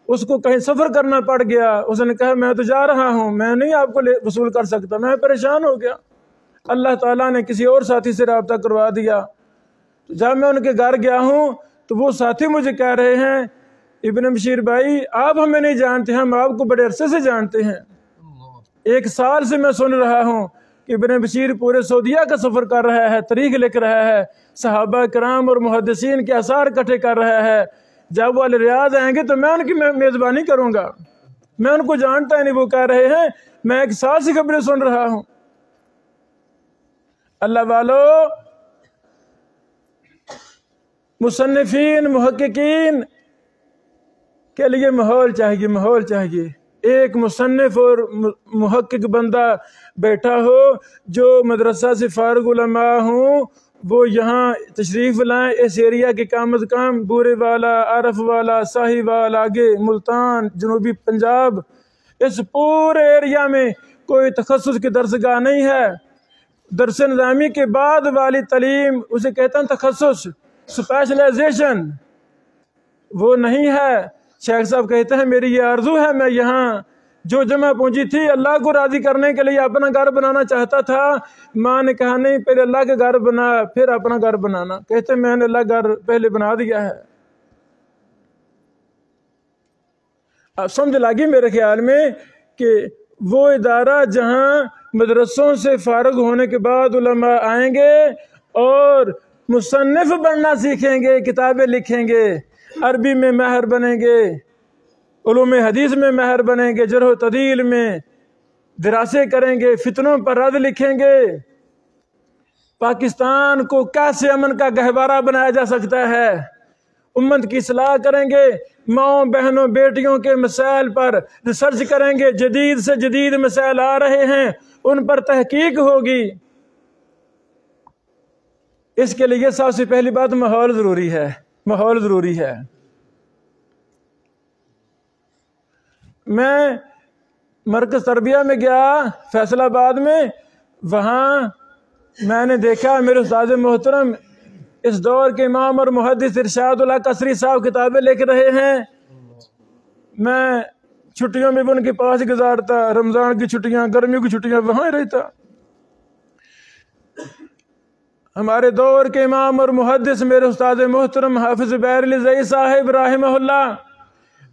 S1: اس کو کہیں سفر کرنا پڑ گیا، اس نے کہا میں تو جا رہا ہوں، میں نہیں آپ کو وصول کر سکتا، میں پریشان ہو گیا۔ اللہ تعالیٰ نے کسی اور ساتھی سے رابطہ کروا دیا، جب میں ان کے گھر گیا ہوں تو وہ ساتھی مجھے کہہ رہے ہیں ابن بشیر بھائی آپ ہمیں نہیں جانتے، ہم آپ کو بڑے عرصے سے جانتے ہیں، 1 سال سے میں سن رہا ہوں کہ ابن بشیر پورے سعودیہ کا سفر کر رہا ہے، تاریخ لکھ رہا ہے، صحابہ کرام اور محدثین کے آثار اکٹھے کر رہا ہے، جب وہ الریاض آئیں گے تو میں ان کی میزبانی کروں گا، میں ان کو جانتا ہی نہیں، وہ کہہ رہے ہیں میں 1 سال سے خبریں سن رہا ہوں۔ اللہ والو، مصنفین محققین کے لیے ماحول چاہیے، ماحول چاہیے، ایک مصنف اور محقق بندہ بیٹھا ہو جو مدرسہ سے فارغ علماء ہوں، وہ یہاں تشریف لائیں، اس ایریا کے کم از کم بورے والا، عارف والا، ساہی والا، آگے ملتان، جنوبی پنجاب، اس پورے ایریا میں کوئی تخصص کی درسگاہ نہیں ہے۔ درس نظامی کے بعد والی تعلیم اسے کہتے ہیں تخصص، اسپیشلائزیشن، وہ نہیں ہے۔ شیخ صاحب کہتے ہیں میری یہ آرزو ہے، میں یہاں جو جمع پونجی تھی اللہ کو راضی کرنے کے لیے اپنا گھر بنانا چاہتا تھا، ماں نے کہا نہیں پہلے اللہ کا گھر بنا پھر اپنا گھر بنانا، کہتے ہیں میں نے اللہ گھر پہلے بنا دیا ہے۔ اب سمجھ لگی میرے خیال میں کہ وہ ادارہ جہاں مدرسوں سے فارغ ہونے کے بعد علماء آئیں گے اور مصنف بننا سیکھیں گے، کتابیں لکھیں گے، عربی میں ماہر بنیں گے، علوم حدیث میں ماہر بنیں گے، جرح و تعدیل میں دراسے کریں گے، فتنوں پر رد لکھیں گے، پاکستان کو کیسے امن کا گہوارہ بنایا جا سکتا ہے، امت کی اصلاح کریں گے، ماؤں بہنوں بیٹیوں کے مسائل پر ریسرچ کریں گے، جدید سے جدید مسائل آ رہے ہیں ان پر تحقیق ہوگی۔ اس کے لیے سب سے پہلی بات ماحول ضروری ہے، ماحول ضروری ہے۔ میں مرکز تربیہ میں گیا فیصل آباد میں، وہاں میں نے دیکھا میرے استاد محترم اس دور کے امام اور محدث ارشاد اللہ قصری صاحب کتابیں لکھ رہے ہیں، میں چھٹیوں میں بھی ان کے پاس گزارتا، رمضان کی چھٹیاں، گرمیوں کی چھٹیاں وہاں ہی رہتا۔ ہمارے دور کے امام اور محدث میرے استاد محترم حافظ بیر علی زئی صاحب رحمہ اللہ،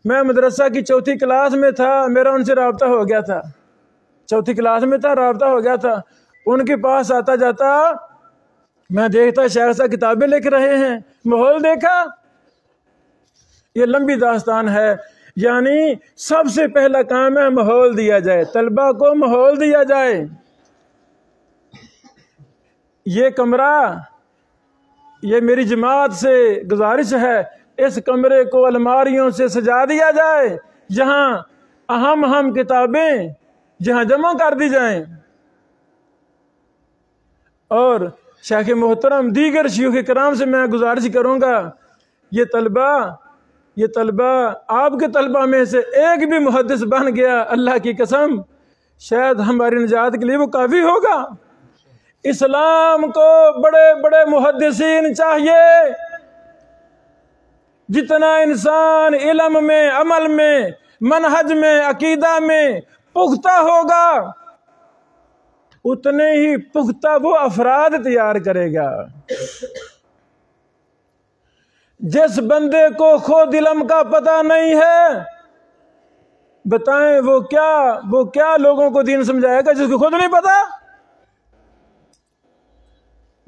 S1: میں مدرسہ کی 4تھی کلاس میں تھا، میرا ان سے رابطہ ہو گیا تھا، 4تھی کلاس میں تھا، رابطہ ہو گیا تھا، ان کے پاس آتا جاتا میں دیکھتا شیخ صاحب کتابیں لکھ رہے ہیں، ماحول دیکھا۔ یہ لمبی داستان ہے، یعنی سب سے پہلا کام ہے ماحول دیا جائے، طلبہ کو ماحول دیا جائے۔ یہ کمرہ، یہ میری جماعت سے گزارش ہے، اس کمرے کو الماریوں سے سجا دیا جائے، جہاں اہم کتابیں جہاں جمع کر دی جائیں، اور شیخ محترم دیگر شیوخ کرام سے میں گزارش کروں گا یہ طلبہ آپ کے طلبہ میں سے ایک بھی محدث بن گیا، اللہ کی قسم شاید ہماری نجات کے لیے وہ کافی ہوگا۔ اسلام کو بڑے بڑے محدثین چاہیے، جتنا انسان علم میں، عمل میں، منہج میں، عقیدہ میں پختہ ہوگا اتنے ہی پختہ وہ افراد تیار کرے گا۔ جس بندے کو خود علم کا پتہ نہیں ہے، بتائیں وہ کیا لوگوں کو دین سمجھائے گا جس کو خود نہیں پتا؟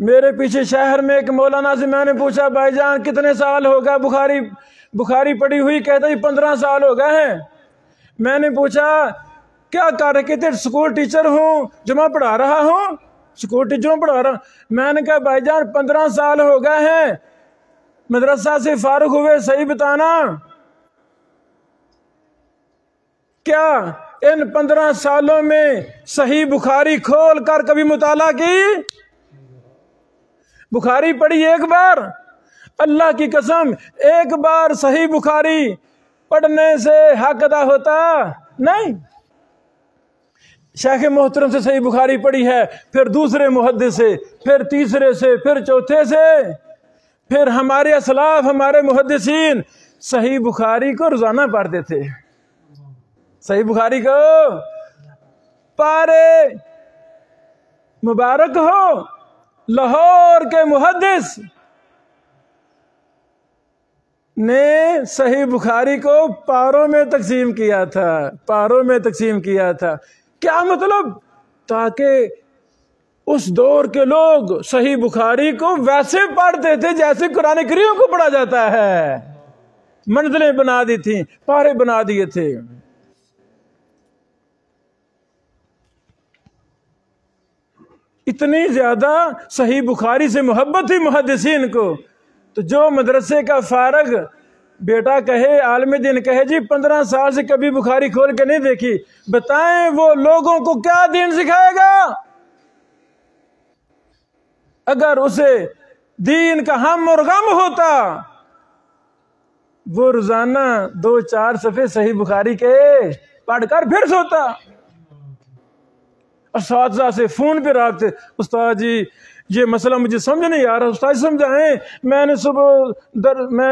S1: میرے پیچھے شہر میں ایک مولانا سے میں نے پوچھا بھائی جان کتنے سال ہو گئے بخاری پڑھی ہوئی؟ کہتا ہے 15 سال ہو گئے ہیں۔ میں نے پوچھا کیا کر رہے؟ کہتے اسکول ٹیچر ہوں، جمعہ پڑھا رہا ہوں، اسکول ٹیچروں پڑھا رہا ہوں۔ میں نے کہا بھائی جان 15 سال ہو گئے ہیں مدرسہ سے فارغ ہوئے، صحیح بتانا کیا ان 15 سالوں میں صحیح بخاری کھول کر کبھی مطالعہ کی؟ بخاری پڑھی ایک بار؟ اللہ کی قسم ایک بار صحیح بخاری پڑھنے سے حق ادا ہوتا نہیں۔ شیخ محترم سے صحیح بخاری پڑھی ہے، پھر دوسرے محدث سے، پھر تیسرے سے، پھر چوتھے سے، پھر ہمارے اسلاف ہمارے محدثین صحیح بخاری کو روزانہ پڑھتے تھے۔ صحیح بخاری کو پارے مبارک ہو لاہور کے محدث نے صحیح بخاری کو پاروں میں تقسیم کیا تھا، پاروں میں تقسیم کیا تھا۔ کیا مطلب؟ تاکہ اس دور کے لوگ صحیح بخاری کو ویسے پڑھتے تھے جیسے قرآن کریم کو پڑھا جاتا ہے۔ منزلیں بنا دی تھیں، پارے بنا دیے تھے۔ اتنی زیادہ صحیح بخاری سے محبت تھی محدثین کو، تو جو مدرسے کا فارغ بیٹا کہے، عالم دین کہے جی 15 سال سے کبھی بخاری کھول کے نہیں دیکھی، بتائیں وہ لوگوں کو کیا دین سکھائے گا؟ اگر اسے دین کا ہم اور غم ہوتا وہ روزانہ 2-4 صفحے صحیح بخاری کے پڑھ کر پھر سوتا۔ اساتذہ سے فون پہ رابطے، استاد جی یہ مسئلہ مجھے سمجھ نہیں آ رہا، استاد سمجھائیں، میں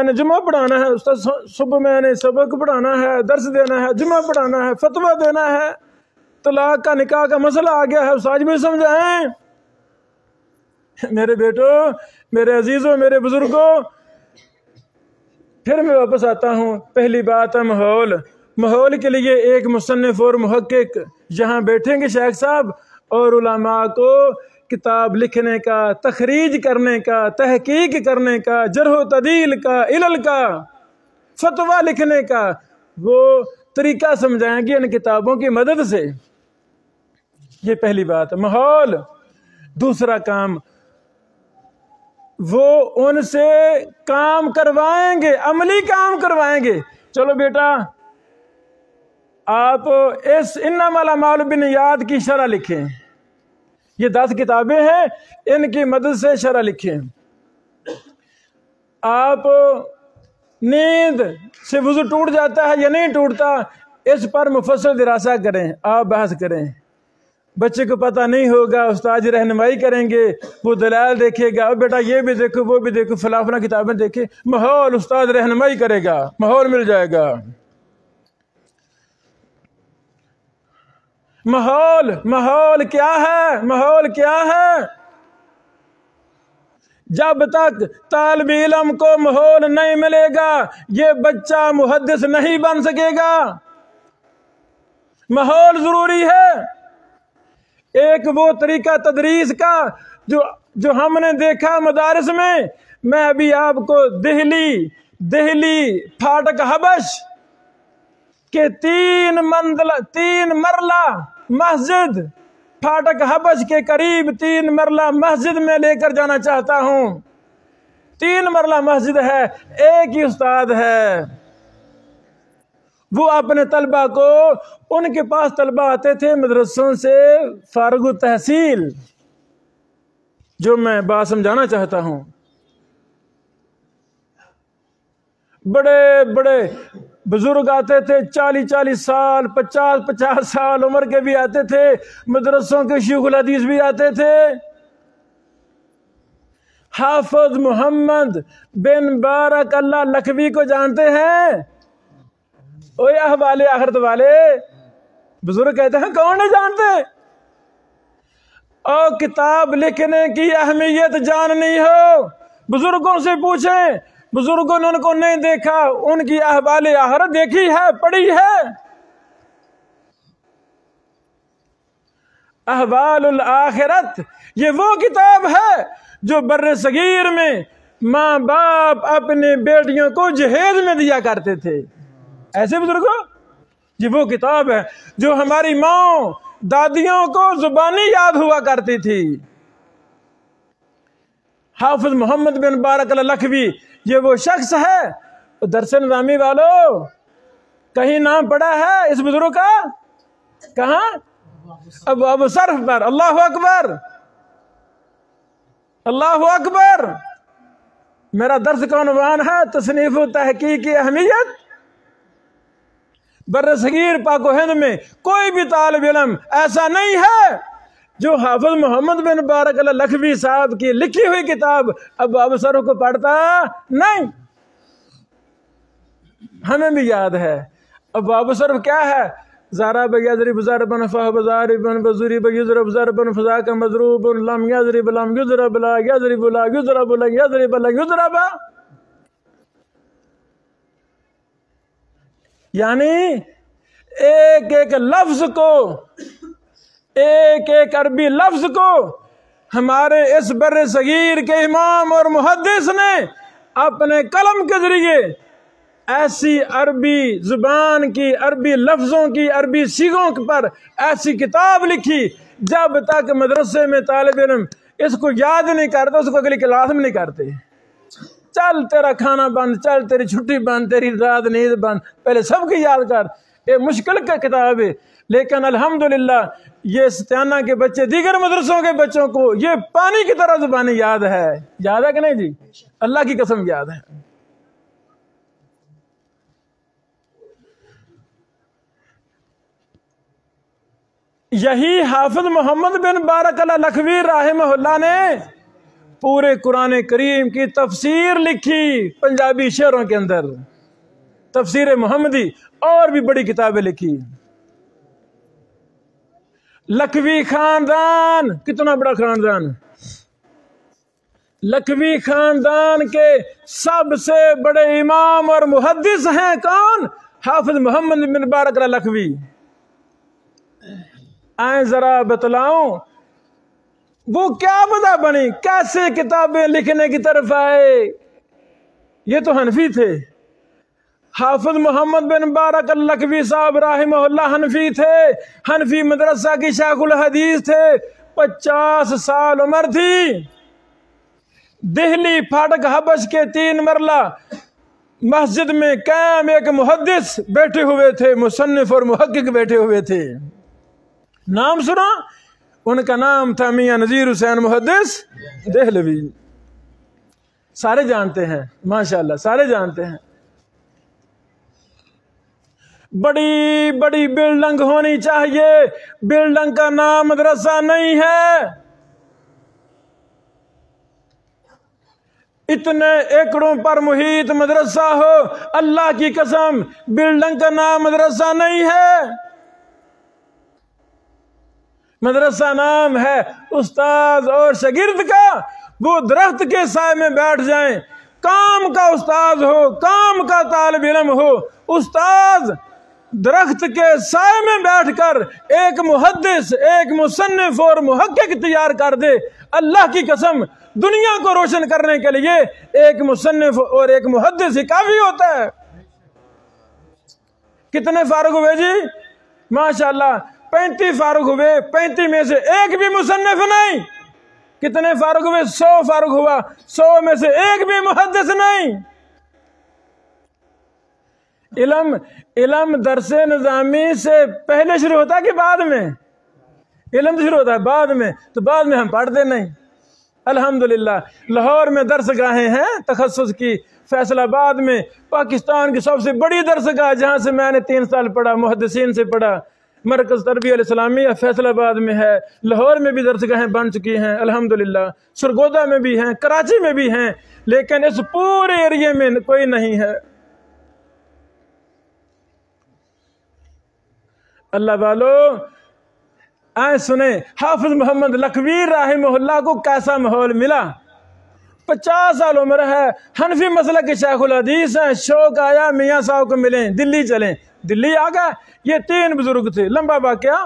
S1: نے جمعہ پڑھانا ہے، استاد صبح میں نے سبق پڑھانا ہے، درس دینا ہے، جمعہ پڑھانا ہے، فتویٰ دینا ہے، طلاق کا نکاح کا مسئلہ آ گیا ہے، استاد مجھے سمجھائیں۔ میرے بیٹوں، میرے عزیزوں، میرے بزرگوں، پھر میں واپس آتا ہوں۔ پہلی بات ہے ماحول کے لیے ایک مصنف اور محقق یہاں بیٹھیں گے شیخ صاحب، اور علماء کو کتاب لکھنے کا، تخریج کرنے کا، تحقیق کرنے کا، جرح و تعدیل کا، علل کا، فتویٰ لکھنے کا وہ طریقہ سمجھائیں گے ان کتابوں کی مدد سے۔ یہ پہلی بات ہے ماحول۔ دوسرا کام، وہ ان سے کام کروائیں گے، عملی کام کروائیں گے۔ چلو بیٹا آپ اس انما الاعمال بالنیات کی شرح لکھیں، یہ 10 کتابیں ہیں، ان کی مدد سے شرح لکھیں۔ آپ نیند سے وضو ٹوٹ جاتا ہے یا نہیں ٹوٹتا، اس پر مفصل دراسہ کریں، آپ بحث کریں۔ بچے کو پتہ نہیں ہوگا، استاد رہنمائی کریں گے، وہ دلائل دیکھے گا، بیٹا یہ بھی دیکھو وہ بھی دیکھو، فلاں فلاں کتابیں دیکھیں۔ ماحول، استاد رہنمائی کرے گا، ماحول مل جائے گا۔ ماحول کیا ہے؟ ماحول کیا ہے؟ جب تک طالب علم کو ماحول نہیں ملے گا یہ بچہ محدث نہیں بن سکے گا۔ ماحول ضروری ہے۔ ایک وہ طریقہ تدریس کا جو ہم نے دیکھا مدارس میں ابھی آپ کو دہلی پھاٹک حبش کے 3 مرلہ مسجد، پھاٹک حبش کے قریب 3 مرلہ مسجد میں لے کر جانا چاہتا ہوں۔ 3 مرلہ مسجد ہے، ایک ہی استاد ہے، وہ اپنے طلبہ کو، ان کے پاس طلبہ آتے تھے مدرسوں سے فارغ التحصیل، جو میں بات سمجھانا چاہتا ہوں، بڑے بڑے بزرگ آتے تھے، 40 سال 50 سال عمر کے بھی آتے تھے، مدرسوں کے شیخ الحدیث بھی آتے تھے۔ حافظ محمد بن بارک اللہ لکھوی کو جانتے ہیں؟ اوے احوال آخرت والے بزرگ کہتے ہیں کون نہیں جانتے؟ اور کتاب لکھنے کی اہمیت جاننی ہو بزرگوں سے پوچھیں، بزرگوں نے ان کو نہیں دیکھا، ان کی احوال آخرت دیکھی ہے، پڑھی ہے۔ احوال الآخرت، یہ وہ کتاب ہے جو بر صغیر میں ماں باپ اپنے بیٹیوں کو جہیز میں دیا کرتے تھے. ایسے بزرگوں، یہ وہ کتاب ہے جو ہماری ماں دادیوں کو زبانی یاد ہوا کرتی تھی. حافظ محمد بن بارک اللہ لکھوی یہ وہ شخص ہے. درس نظامی والو کہیں نام پڑا ہے اس بزرگ کا؟ کہاں؟ ابواب صرف پر. اللہ اکبر، اللہ اکبر. میرا درس کا عنوان ہے تصنیف و تحقیق کی اہمیت. بر صغیر پاک و ہند میں کوئی بھی طالب علم ایسا نہیں ہے جو حافظ محمد بن بارک اللہ لکھوی صاحب کی لکھی ہوئی کتاب ابواب صرف کو پڑھتا نہیں. ہمیں بھی یاد ہے ابواب صرف کیا ہے. زارا بیضرب ضربا فهو ضارب بضرب یضرب ضربا فذاک مضروب لم یضرب لم یضرب لا یضرب لا یضرب لا یضرب لا یضرب. یعنی ایک ایک لفظ کو، ایک ایک عربی لفظ کو ہمارے اس بر صغیر کے امام اور محدث نے اپنے قلم کے ذریعے ایسی عربی زبان کی، عربی لفظوں کی، عربی صیغوں پر ایسی کتاب لکھی جب تک مدرسے میں طالب علم اس کو یاد نہیں کرتا اس کو اگلی کلاس میں نہیں کرتے. چل تیرا کھانا بند، چل تیری چھٹی بند، تیری رات نیند بند، پہلے سب کی یاد کر. یہ مشکل کا کتاب ہے، لیکن الحمدللہ یہ ستیانہ کے بچے، دیگر مدرسوں کے بچوں کو یہ پانی کی طرح زبانی یاد ہے. یاد ہے کہ نہیں جی؟ اللہ کی قسم یاد ہے. یہی حافظ محمد بن بارک اللہ لکھوی رحمہ اللہ نے پورے قرآن کریم کی تفسیر لکھی پنجابی شعروں کے اندر. تفسیر محمدی اور بھی بڑی کتابیں لکھی. لکھوی خاندان کتنا بڑا خاندان. لکھوی خاندان کے سب سے بڑے امام اور محدث ہیں کون؟ حافظ محمد بن بارک اللہ لکھوی. آئیں ذرا بتلاؤں وہ کیا وجہ بنی، کیسے کتابیں لکھنے کی طرف آئے. یہ تو حنفی تھے. حافظ محمد بن بارک اللکھوی صاحب رحمہ اللہ حنفی تھے. حنفی مدرسہ کی شیخ الحدیث تھے. 50 سال عمر تھی. دہلی پھاٹک حبش کے 3 مرلہ مسجد میں قائم ایک محدث بیٹھے ہوئے تھے، مصنف اور محقق بیٹھے ہوئے تھے. نام سنا؟ ان کا نام تھا میاں نذیر حسین محدث دہلوی. سارے جانتے ہیں ماشاءاللہ، سارے جانتے ہیں. بڑی بڑی بلڈنگ ہونی چاہیے، بلڈنگ کا نام مدرسہ نہیں ہے. اتنے ایکڑوں پر محیط مدرسہ ہو، اللہ کی قسم بلڈنگ کا نام مدرسہ نہیں ہے. مدرسہ نام ہے استاد اور شاگرد کا. وہ درخت کے سائے میں بیٹھ جائیں، کام کا استاد ہو، کام کا طالب علم ہو. استاد درخت کے سائے میں بیٹھ کر ایک محدث، ایک مصنف اور محقق تیار کر دے. اللہ کی قسم دنیا کو روشن کرنے کے لیے ایک مصنف اور ایک محدث ہی کافی ہوتا ہے. کتنے فارغ ہوئے جی؟ ماشاءاللہ 35 فارغ ہوئے. 35 میں سے ایک بھی مصنف نہیں. کتنے فارغ ہوئے؟ 100 فارغ ہوا. 100 میں سے ایک بھی محدث نہیں. علم درس نظامی سے پہلے شروع ہوتا ہے کہ بعد میں؟ علم تو شروع ہوتا ہے بعد میں، تو بعد میں ہم پڑھتے نہیں. الحمدللہ لاہور میں درس گاہیں ہیں تخصص کی. فیصل آباد میں پاکستان کی سب سے بڑی درس گاہ جہاں سے میں نے 3 سال پڑھا، محدثین سے پڑھا، مرکز تربیہ الاسلامیہ فیصل آباد میں ہے. لاہور میں بھی درس گاہیں بن چکی ہیں الحمدللہ. سرگودا میں بھی ہیں، کراچی میں بھی ہیں، لیکن اس پورے ایریے میں کوئی نہیں ہے. اللہ والو آئے سنیں حافظ محمد لکھوی رحمہ اللہ کو کیسا ماحول ملا. 50 سال عمر ہے، حنفی مسلک کے شیخ الحدیث ہیں. شوق آیا میاں صاحب کو ملیں، دلی چلیں. دلی آ گئے. یہ 3 بزرگ تھے. لمبا واقعہ.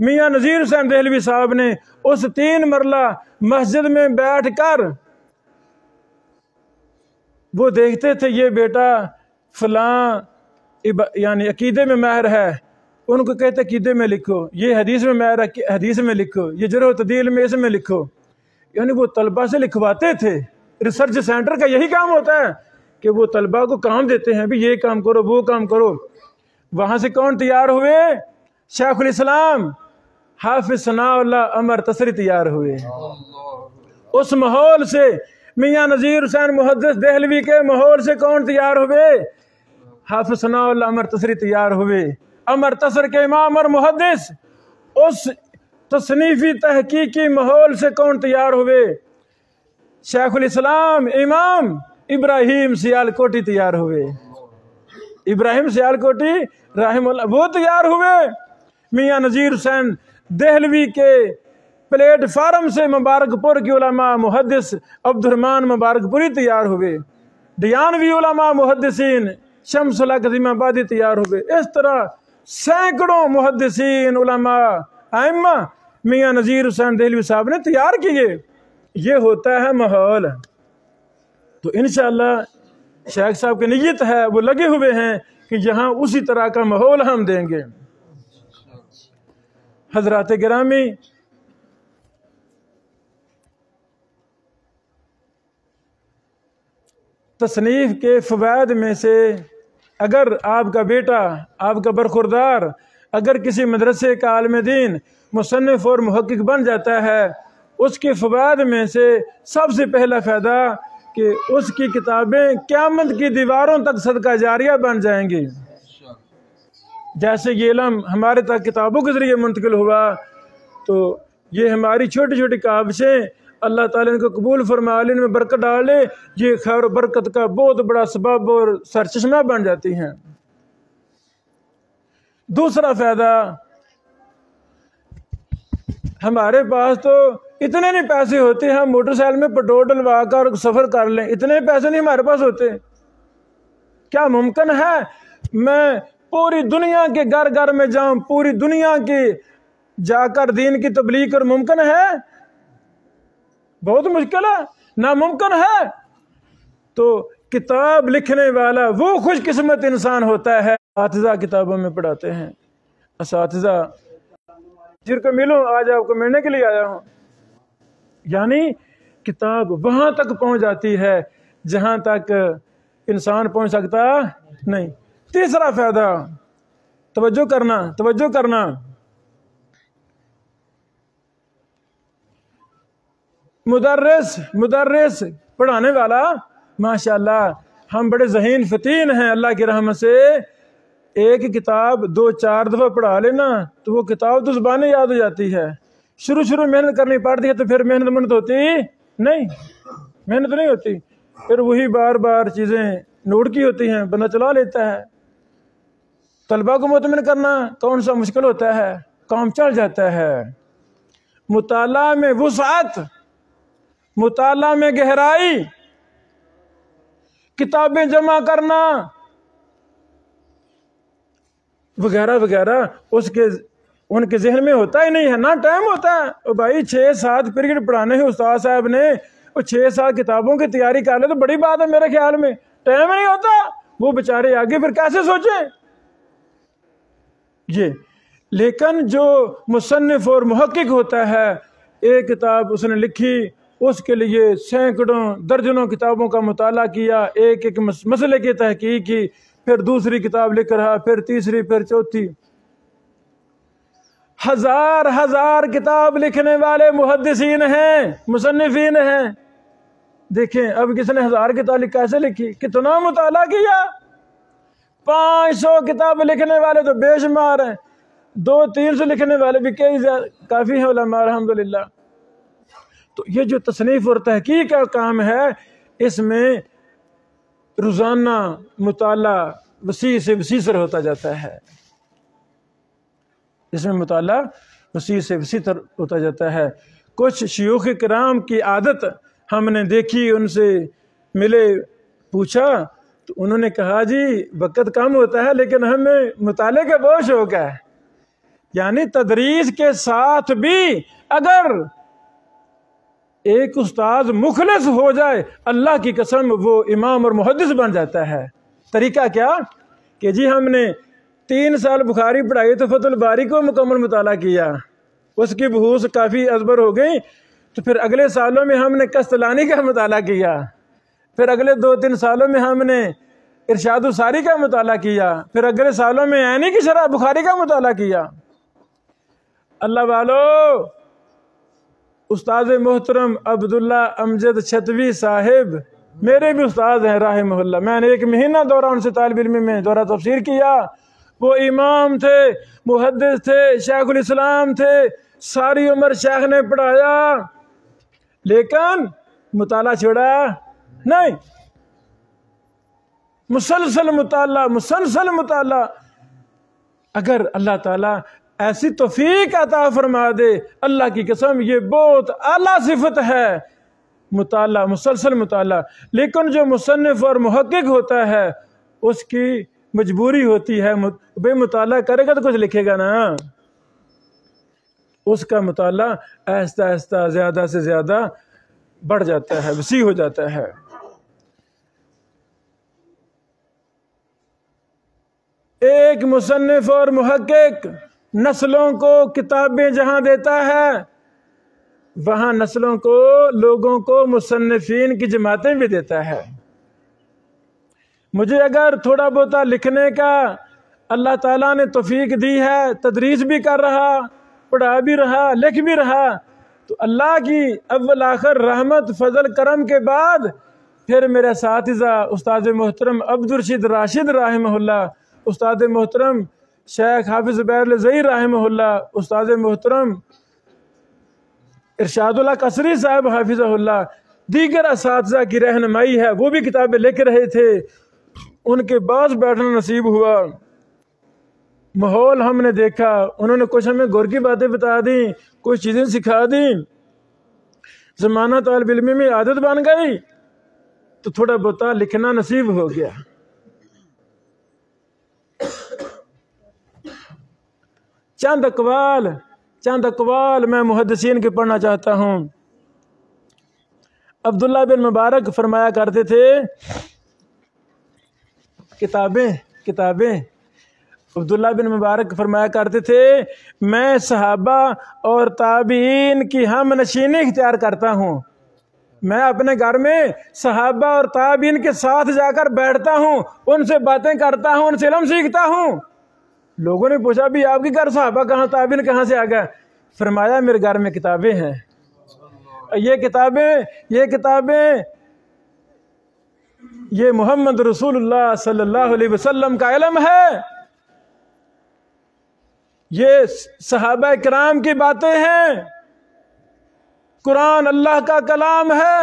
S1: میاں نذیر حسین دہلوی صاحب نے اس 3 مرلہ مسجد میں بیٹھ کر وہ دیکھتے تھے یہ بیٹا فلاں یعنی عقیدے میں ماہر ہے، ان کو کہتے عقیدے میں لکھو، یہ حدیث میں ماہر ہے حدیث میں لکھو، یہ جرح و تعدیل میں اس میں لکھو، یعنی وہ طلبہ سے لکھواتے تھے۔ ریسرچ سینٹر کا یہی کام ہوتا ہے کہ وہ طلبہ کو کام دیتے ہیں، بھی یہ کام کرو وہ کام کرو۔ وہاں سے کون تیار ہوئے؟ شیخ الاسلام حافظ ثناء اللہ عمر تسری تیار ہوئے۔ اس ماحول سے میاں نذیر حسین محدث دہلوی کے ماحول سے کون تیار ہوئے؟ حافظ ثناء اللہ عمر تسری تیار ہوئے۔ عمر تسر کے امام اور محدث اس تصنیفی تحقیقی ماحول سے کون تیار ہوئے؟ شیخ الاسلام امام ابراہیم سیالکوٹی تیار ہوئے۔ ابراہیم سیالکوٹی رحم اللہ وہ تیار ہوئے۔ میاں نذیر حسین دہلوی کے پلیٹ فارم سے مبارک پور کی علماء محدث عبد الرحمن مبارک پوری تیار ہوئے۔ دیانوی علماء محدثین شمس الحق عظیم آبادی تیار ہوئے۔ اس طرح سینکڑوں محدثین علماء ائمہ میاں نذیر حسین دہلوی صاحب نے تیار کیے۔ یہ ہوتا ہے ماحول۔ تو انشاءاللہ شیخ صاحب کی نیت ہے، وہ لگے ہوئے ہیں کہ یہاں اسی طرح کا ماحول ہم دیں گے۔ حضرات گرامی، تصنیف کے فوائد میں سے اگر آپ کا بیٹا، آپ کا برخوردار اگر کسی مدرسے کا عالم دین مصنف اور محقق بن جاتا ہے، اس کے فوائد میں سے سب سے پہلا فائدہ کہ اس کی کتابیں قیامت کی دیواروں تک صدقہ جاریہ بن جائیں گی۔ جیسے یہ علم ہمارے تک کتابوں کے ذریعے منتقل ہوا، تو یہ ہماری چھوٹی چھوٹی کاوشیں اللہ تعالیٰ ان کو قبول فرما لے، ان میں برکت ڈالے، یہ خیر و برکت کا بہت بڑا سبب اور سرچشمہ بن جاتی ہیں۔ دوسرا فائدہ، ہمارے پاس تو اتنے نہیں پیسے ہوتے ہم موٹر سائیکل میں پیٹرول ڈلوا کر سفر کر لیں، اتنے پیسے نہیں ہمارے پاس ہوتے۔ کیا ممکن ہے میں پوری دنیا کے گھر گھر میں جاؤں، پوری دنیا کی جا کر دین کی تبلیغ کر؟ ممکن ہے؟ بہت مشکل ہے، ناممکن ہے۔ تو کتاب لکھنے والا وہ خوش قسمت انسان ہوتا ہے۔ اساتذہ کتابوں میں پڑھاتے ہیں، اساتذہ جن کو ملوں آج آپ کو ملنے کے لیے آیا ہوں، یعنی کتاب وہاں تک پہنچ جاتی ہے جہاں تک انسان پہنچ سکتا نہیں۔ تیسرا فائدہ، توجہ کرنا، مدرس پڑھانے والا، ماشاءاللہ ہم بڑے ذہین فتین ہیں اللہ کی رحمت سے۔ ایک کتاب 2-4 دفعہ پڑھا لینا تو وہ کتاب تو زبانیں یاد ہو جاتی ہے۔ شروع محنت کرنی پڑتی ہے تو پھر محنت ہوتی نہیں، محنت نہیں ہوتی، پھر وہی بار بار چیزیں نوٹ کی ہوتی ہیں، بندہ چلا لیتا ہے۔ طلبہ کو مطمئن کرنا کون سا مشکل ہوتا ہے، کام چل جاتا ہے۔ مطالعہ میں وسعت، مطالعہ میں گہرائی، کتابیں جمع کرنا وغیرہ وغیرہ ان کے ذہن میں ہوتا ہی نہیں ہے، نہ ٹائم ہوتا ہے۔ اور بھائی 6-7 پیریڈ پڑھانے ہیں استاد صاحب نے، اور 6-7 کتابوں کی تیاری کر لے تو بڑی بات ہے میرے خیال میں۔ ٹائم نہیں ہوتا، وہ بیچارے آگے پھر کیسے سوچیں یہ۔ لیکن جو مصنف اور محقق ہوتا ہے، ایک کتاب اس نے لکھی، اس کے لیے سینکڑوں درجنوں کتابوں کا مطالعہ کیا، ایک مسئلے کی تحقیق کی، پھر دوسری کتاب لکھ رہا، پھر تیسری، پھر چوتھی۔ ہزار کتاب لکھنے والے محدثین ہیں، مصنفین ہیں۔ دیکھیں اب کس نے 1000 کتاب کیسے لکھی، کتنا مطالعہ کیا۔ 500 کتاب لکھنے والے تو بے شمار ہیں، 200-300 لکھنے والے بھی کافی ہیں علماء الحمدللہ۔ تو یہ جو تصنیف اور تحقیق کا کام ہے، اس میں روزانہ مطالعہ وسیع سے وسیع ہوتا جاتا ہے، اس میں مطالعہ وسیع سے وسیع ہوتا جاتا ہے۔ کچھ شیوخ کرام کی عادت ہم نے دیکھی، ان سے ملے، پوچھا تو انہوں نے کہا جی وقت کم ہوتا ہے لیکن ہمیں مطالعے کا بہت شوق ہے، یعنی تدریس کے ساتھ بھی اگر ایک استاد مخلص ہو جائے اللہ کی قسم وہ امام اور محدث بن جاتا ہے۔ طریقہ کیا کہ جی ہم نے 3 سال بخاری پڑھائی تو فتح الباری کو مکمل مطالعہ کیا، اس کی بحوث کافی ازبر ہو گئی، تو پھر اگلے سالوں میں ہم نے قسطلانی کا مطالعہ کیا، پھر اگلے 2-3 سالوں میں ہم نے ارشاد الساری کا مطالعہ کیا، پھر اگلے سالوں میں عینی کی شرح بخاری کا مطالعہ کیا۔ اللہ والو، استاد محترم عبداللہ امجد چھتوی صاحب میرے بھی استاد ہیں رحمہ اللہ، میں نے 1 مہینہ دورہ ان سے طالب علم میں دورہ تفسیر کیا۔ وہ امام تھے، محدث تھے، شیخ الاسلام تھے، ساری عمر شیخ نے پڑھایا، لیکن مطالعہ چھوڑا نہیں، مسلسل مطالعہ۔ اگر اللہ تعالیٰ ایسی توفیق عطا فرما دے، اللہ کی قسم یہ بہت اعلیٰ صفت ہے، مطالعہ، مسلسل مطالعہ۔ لیکن جو مصنف اور محقق ہوتا ہے اس کی مجبوری ہوتی ہے، بے مطالعہ کرے گا تو کچھ لکھے گا نا، اس کا مطالعہ آہستہ آہستہ زیادہ سے زیادہ بڑھ جاتا ہے، وسیع ہو جاتا ہے۔ ایک مصنف اور محقق نسلوں کو کتابیں جہاں دیتا ہے وہاں نسلوں کو، لوگوں کو مصنفین کی جماعتیں بھی دیتا ہے۔ مجھے اگر تھوڑا بہت لکھنے کا اللہ تعالیٰ نے توفیق دی ہے، تدریس بھی کر رہا، پڑھا بھی رہا، لکھ بھی رہا، تو اللہ کی اول آخر رحمت فضل کرم کے بعد پھر میرے اساتذہ استاد محترم عبدالرشید راشد رحمہ اللہ، استاد محترم شیخ حافظ زبیر الزئی رحمہ اللہ، استاد محترم ارشاد اللہ قصری صاحب حافظہ اللہ، دیگر اساتذہ کی رہنمائی ہے، وہ بھی کتابیں لکھ رہے تھے، ان کے پاس بیٹھنا نصیب ہوا، ماحول ہم نے دیکھا، انہوں نے کچھ ہمیں غور کی باتیں بتا دیں، کچھ چیزیں سکھا دیں، زمانہ طالب علم میں عادت بن گئی تو تھوڑا بہت لکھنا نصیب ہو گیا۔ چند اقوال میں محدثین کے پڑھنا چاہتا ہوں۔ عبداللہ بن مبارک فرمایا کرتے تھے، کتابیں عبداللہ بن مبارک فرمایا کرتے تھے، میں صحابہ اور تابعین کی ہم نشینی اختیار کرتا ہوں، میں اپنے گھر میں صحابہ اور تابعین کے ساتھ جا کر بیٹھتا ہوں، ان سے باتیں کرتا ہوں، ان سے علم سیکھتا ہوں۔ لوگوں نے پوچھا بھی آپ کے گھر صحابہ کہاں، تابعین کہاں سے آ گئے؟ فرمایا میرے گھر میں کتابیں ہیں، یہ کتابیں یہ محمد رسول اللہ صلی اللہ علیہ وسلم کا علم ہے، یہ صحابہ کرام کی باتیں ہیں، قرآن اللہ کا کلام ہے،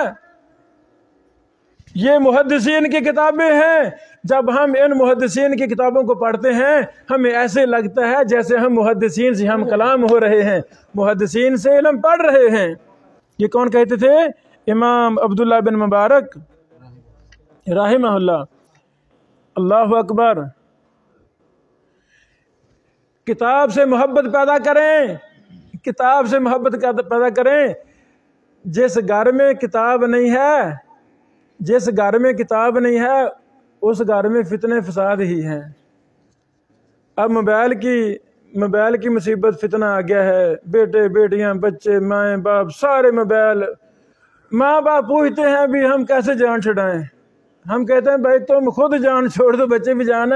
S1: یہ محدثین کی کتابیں ہیں۔ جب ہم ان محدثین کی کتابوں کو پڑھتے ہیں ہمیں ایسے لگتا ہے جیسے ہم محدثین سے ہم کلام ہو رہے ہیں، محدثین سے علم پڑھ رہے ہیں۔ یہ کون کہتے تھے؟ امام عبداللہ بن مبارک رحمہ اللہ۔ اللہ اکبر۔ کتاب سے محبت پیدا کریں، کتاب سے محبت پیدا کریں۔ جس گھر میں کتاب نہیں ہے اس گھر میں فتنے فساد ہی ہیں۔ اب موبائل کی مصیبت فتنہ آ گیا ہے، بیٹے بیٹیاں بچے مائیں باپ سارے موبائل۔ ماں باپ پوچھتے ہیں بھی ہم کیسے جان چھڑائیں، ہم کہتے ہیں بھائی تم خود جان چھوڑ دو، بچے بھی جان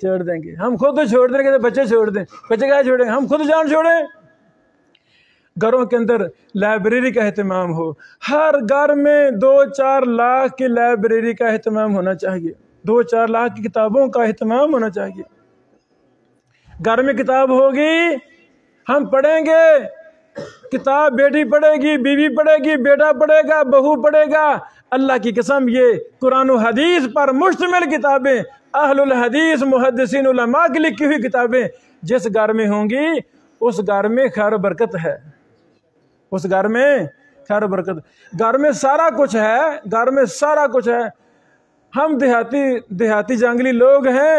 S1: چھوڑ دیں گے، ہم خود چھوڑ دیں گے، بچے چھوڑ دیں، بچے کیا چھوڑیں، ہم خود جان چھوڑیں۔ گھروں کے اندر لائبریری کا اہتمام ہو، ہر گھر میں 2-4 لاکھ کی لائبریری کا اہتمام ہونا چاہیے، 2-4 لاکھ کی کتابوں کا اہتمام ہونا چاہیے۔ گھر میں کتاب ہوگی ہم پڑھیں گے، کتاب بیٹی پڑھے گی، بیوی پڑھے گی، بیٹا پڑھے گا، بہو پڑھے گا۔ اللہ کی قسم یہ قرآن و حدیث پر مشتمل کتابیں، اہل الحدیث محدثین علماء کی لکھی ہوئی کتابیں جس گھر میں ہوں گی اس گھر میں خیر و برکت ہے، اس گھر میں خیر و برکت۔ گھر میں سارا کچھ ہے، گھر میں سارا کچھ ہے۔ ہم دیہاتی جنگلی لوگ ہیں،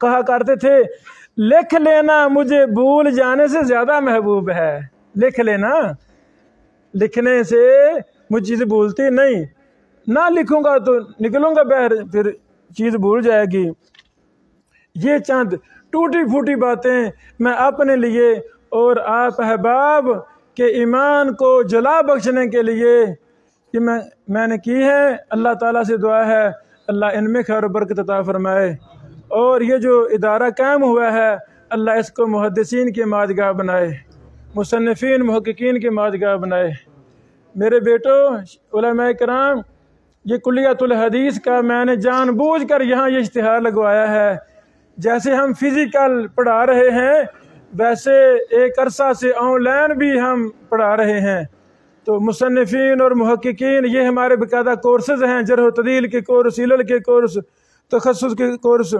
S1: کہا کرتے تھے لکھ لینا مجھے بھول جانے سے زیادہ محبوب ہے. لکھ لینا، لکھنے سے مجھے چیز بھولتی نہیں، نہ لکھوں گا تو نکلوں گا باہر پھر چیز بھول جائے گی. یہ چند ٹوٹی پھوٹی باتیں میں اپنے لیے اور آپ احباب کے ایمان کو جلا بخشنے کے لیے کہ میں نے کی ہے. اللہ تعالیٰ سے دعا ہے اللہ ان میں خیر و برکت عطا فرمائے، اور یہ جو ادارہ قائم ہوا ہے اللہ اس کو محدثین کی مادگاہ بنائے، مصنفین محققین کی مادگاہ بنائے. میرے بیٹو علماء کرام، یہ کلیۃ الحدیث کا میں نے جان بوجھ کر یہاں یہ اشتہار لگوایا ہے. جیسے ہم فزیکل پڑھا رہے ہیں ویسے ایک عرصہ سے آن لائن بھی ہم پڑھا رہے ہیں. تو مصنفین اور محققین یہ ہمارے باقاعدہ کورسز ہیں، جرح و تعدیل کے کورس، علل کے کورس، تخصص کے کورس،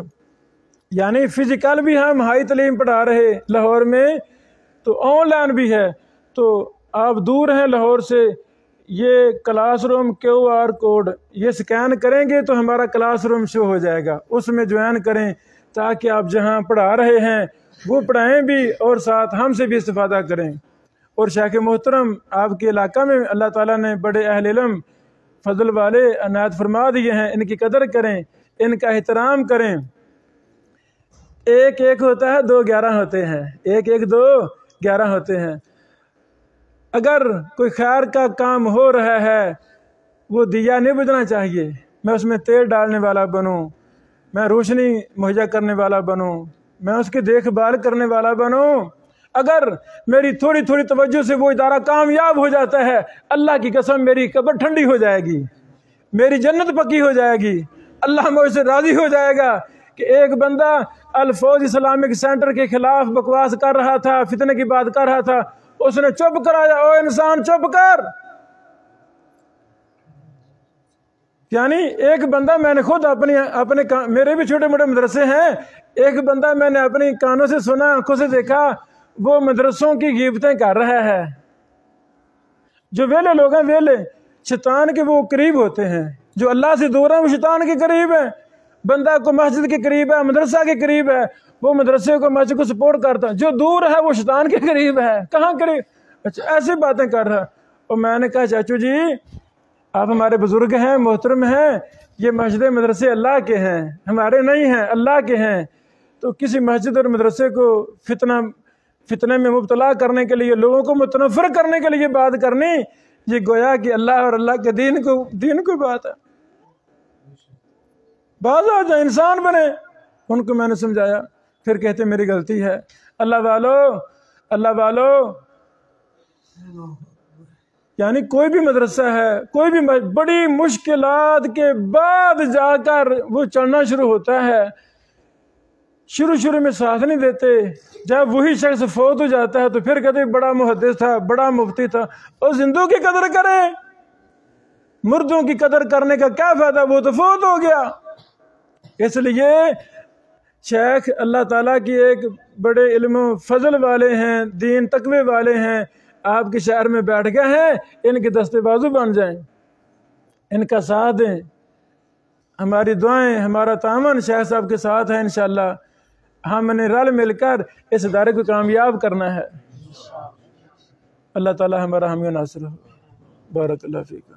S1: یعنی فزیکل بھی ہم ہائی تعلیم پڑھا رہے لاہور میں، تو آن لائن بھی ہے. تو آپ دور ہیں لاہور سے، یہ کلاس روم QR کوڈ یہ سکین کریں گے تو ہمارا کلاس روم شو ہو جائے گا، اس میں جوائن کریں تاکہ آپ جہاں پڑھا رہے ہیں وہ پڑھائیں بھی اور ساتھ ہم سے بھی استفادہ کریں. اور شیخ محترم آپ کے علاقہ میں اللہ تعالیٰ نے بڑے اہل علم فضل والے عنایت فرما دیے ہیں، ان کی قدر کریں، ان کا احترام کریں. 1 ہوتا ہے 2 11 ہوتے ہیں، 1 2 11 ہوتے ہیں. اگر کوئی خیر کا کام ہو رہا ہے وہ دیا نہیں بجھنا چاہیے، میں اس میں تیل ڈالنے والا بنوں، میں روشنی مہیا کرنے والا بنوں، میں اس کی دیکھ بھال کرنے والا بنوں. اگر میری تھوڑی تھوڑی توجہ سے وہ ادارہ کامیاب ہو جاتا ہے اللہ کی قسم میری قبر ٹھنڈی ہو جائے گی، میری جنت پکی ہو جائے گی. اللہ مجھ سے راضی ہو جائے گا کہ ایک بندہ الفوز اسلامک سینٹر کے خلاف بکواس کر رہا تھا، فتنے کی بات کر رہا تھا، اس نے چپ کرایا، او انسان چپ کر. یعنی ایک بندہ میں نے خود اپنے میرے بھی چھوٹے موٹے مدرسے ہیں، ایک بندہ میں نے اپنی کانوں سے سنا، آنکھوں سے دیکھا، وہ مدرسوں کی غیبتیں کر رہا ہے. جو ویلے لوگ ہیں ویلے شیطان کے وہ قریب ہوتے ہیں، جو اللہ سے دور ہیں وہ شیطان کے قریب ہیں. بندہ کو مسجد کے قریب ہے، مدرسہ کے قریب ہے، وہ مدرسے کو مسجد کو سپورٹ کرتا ہے. جو دور ہے وہ شیطان کے قریب ہے. کہاں قریب؟ اچھا ایسی باتیں کر رہا. اور میں نے کہا چاچو جی آپ ہمارے بزرگ ہیں، محترم ہیں، یہ مسجد مدرسے اللہ کے ہیں، ہمارے نہیں ہیں، اللہ کے ہیں. تو کسی مسجد اور مدرسے کو فتنے میں مبتلا کرنے کے لیے، لوگوں کو متنفر کرنے کے لیے بات کرنی، یہ گویا کہ اللہ اور اللہ کے دین کو بات ہے. بعض آ جائیں انسان بنے. ان کو میں نے سمجھایا، پھر کہتے میری غلطی ہے. اللہ والو یعنی کوئی بھی مدرسہ ہے، کوئی بھی بڑی مشکلات کے بعد جا کر وہ چلنا شروع ہوتا ہے. شروع میں ساتھ نہیں دیتے، جب وہی شخص فوت ہو جاتا ہے تو پھر کہتے بڑا محدث تھا، بڑا مفتی تھا. اور زندوں کی قدر کریں، مردوں کی قدر کرنے کا کیا فائدہ، وہ تو فوت ہو گیا. اس لیے شیخ اللہ تعالیٰ کی ایک بڑے علم و فضل والے ہیں، دین تقوی والے ہیں، آپ کے شہر میں بیٹھ گئے ہیں، ان کے دستے بازو بن جائیں، ان کا ساتھ دیں. ہماری دعائیں، ہمارا تعاون شیخ صاحب کے ساتھ ہے. انشاءاللہ ہم نے رل مل کر اس ادارے کو کامیاب کرنا ہے. اللہ تعالیٰ ہمارا حامی و ناصر ہو. بارک اللہ فیکم.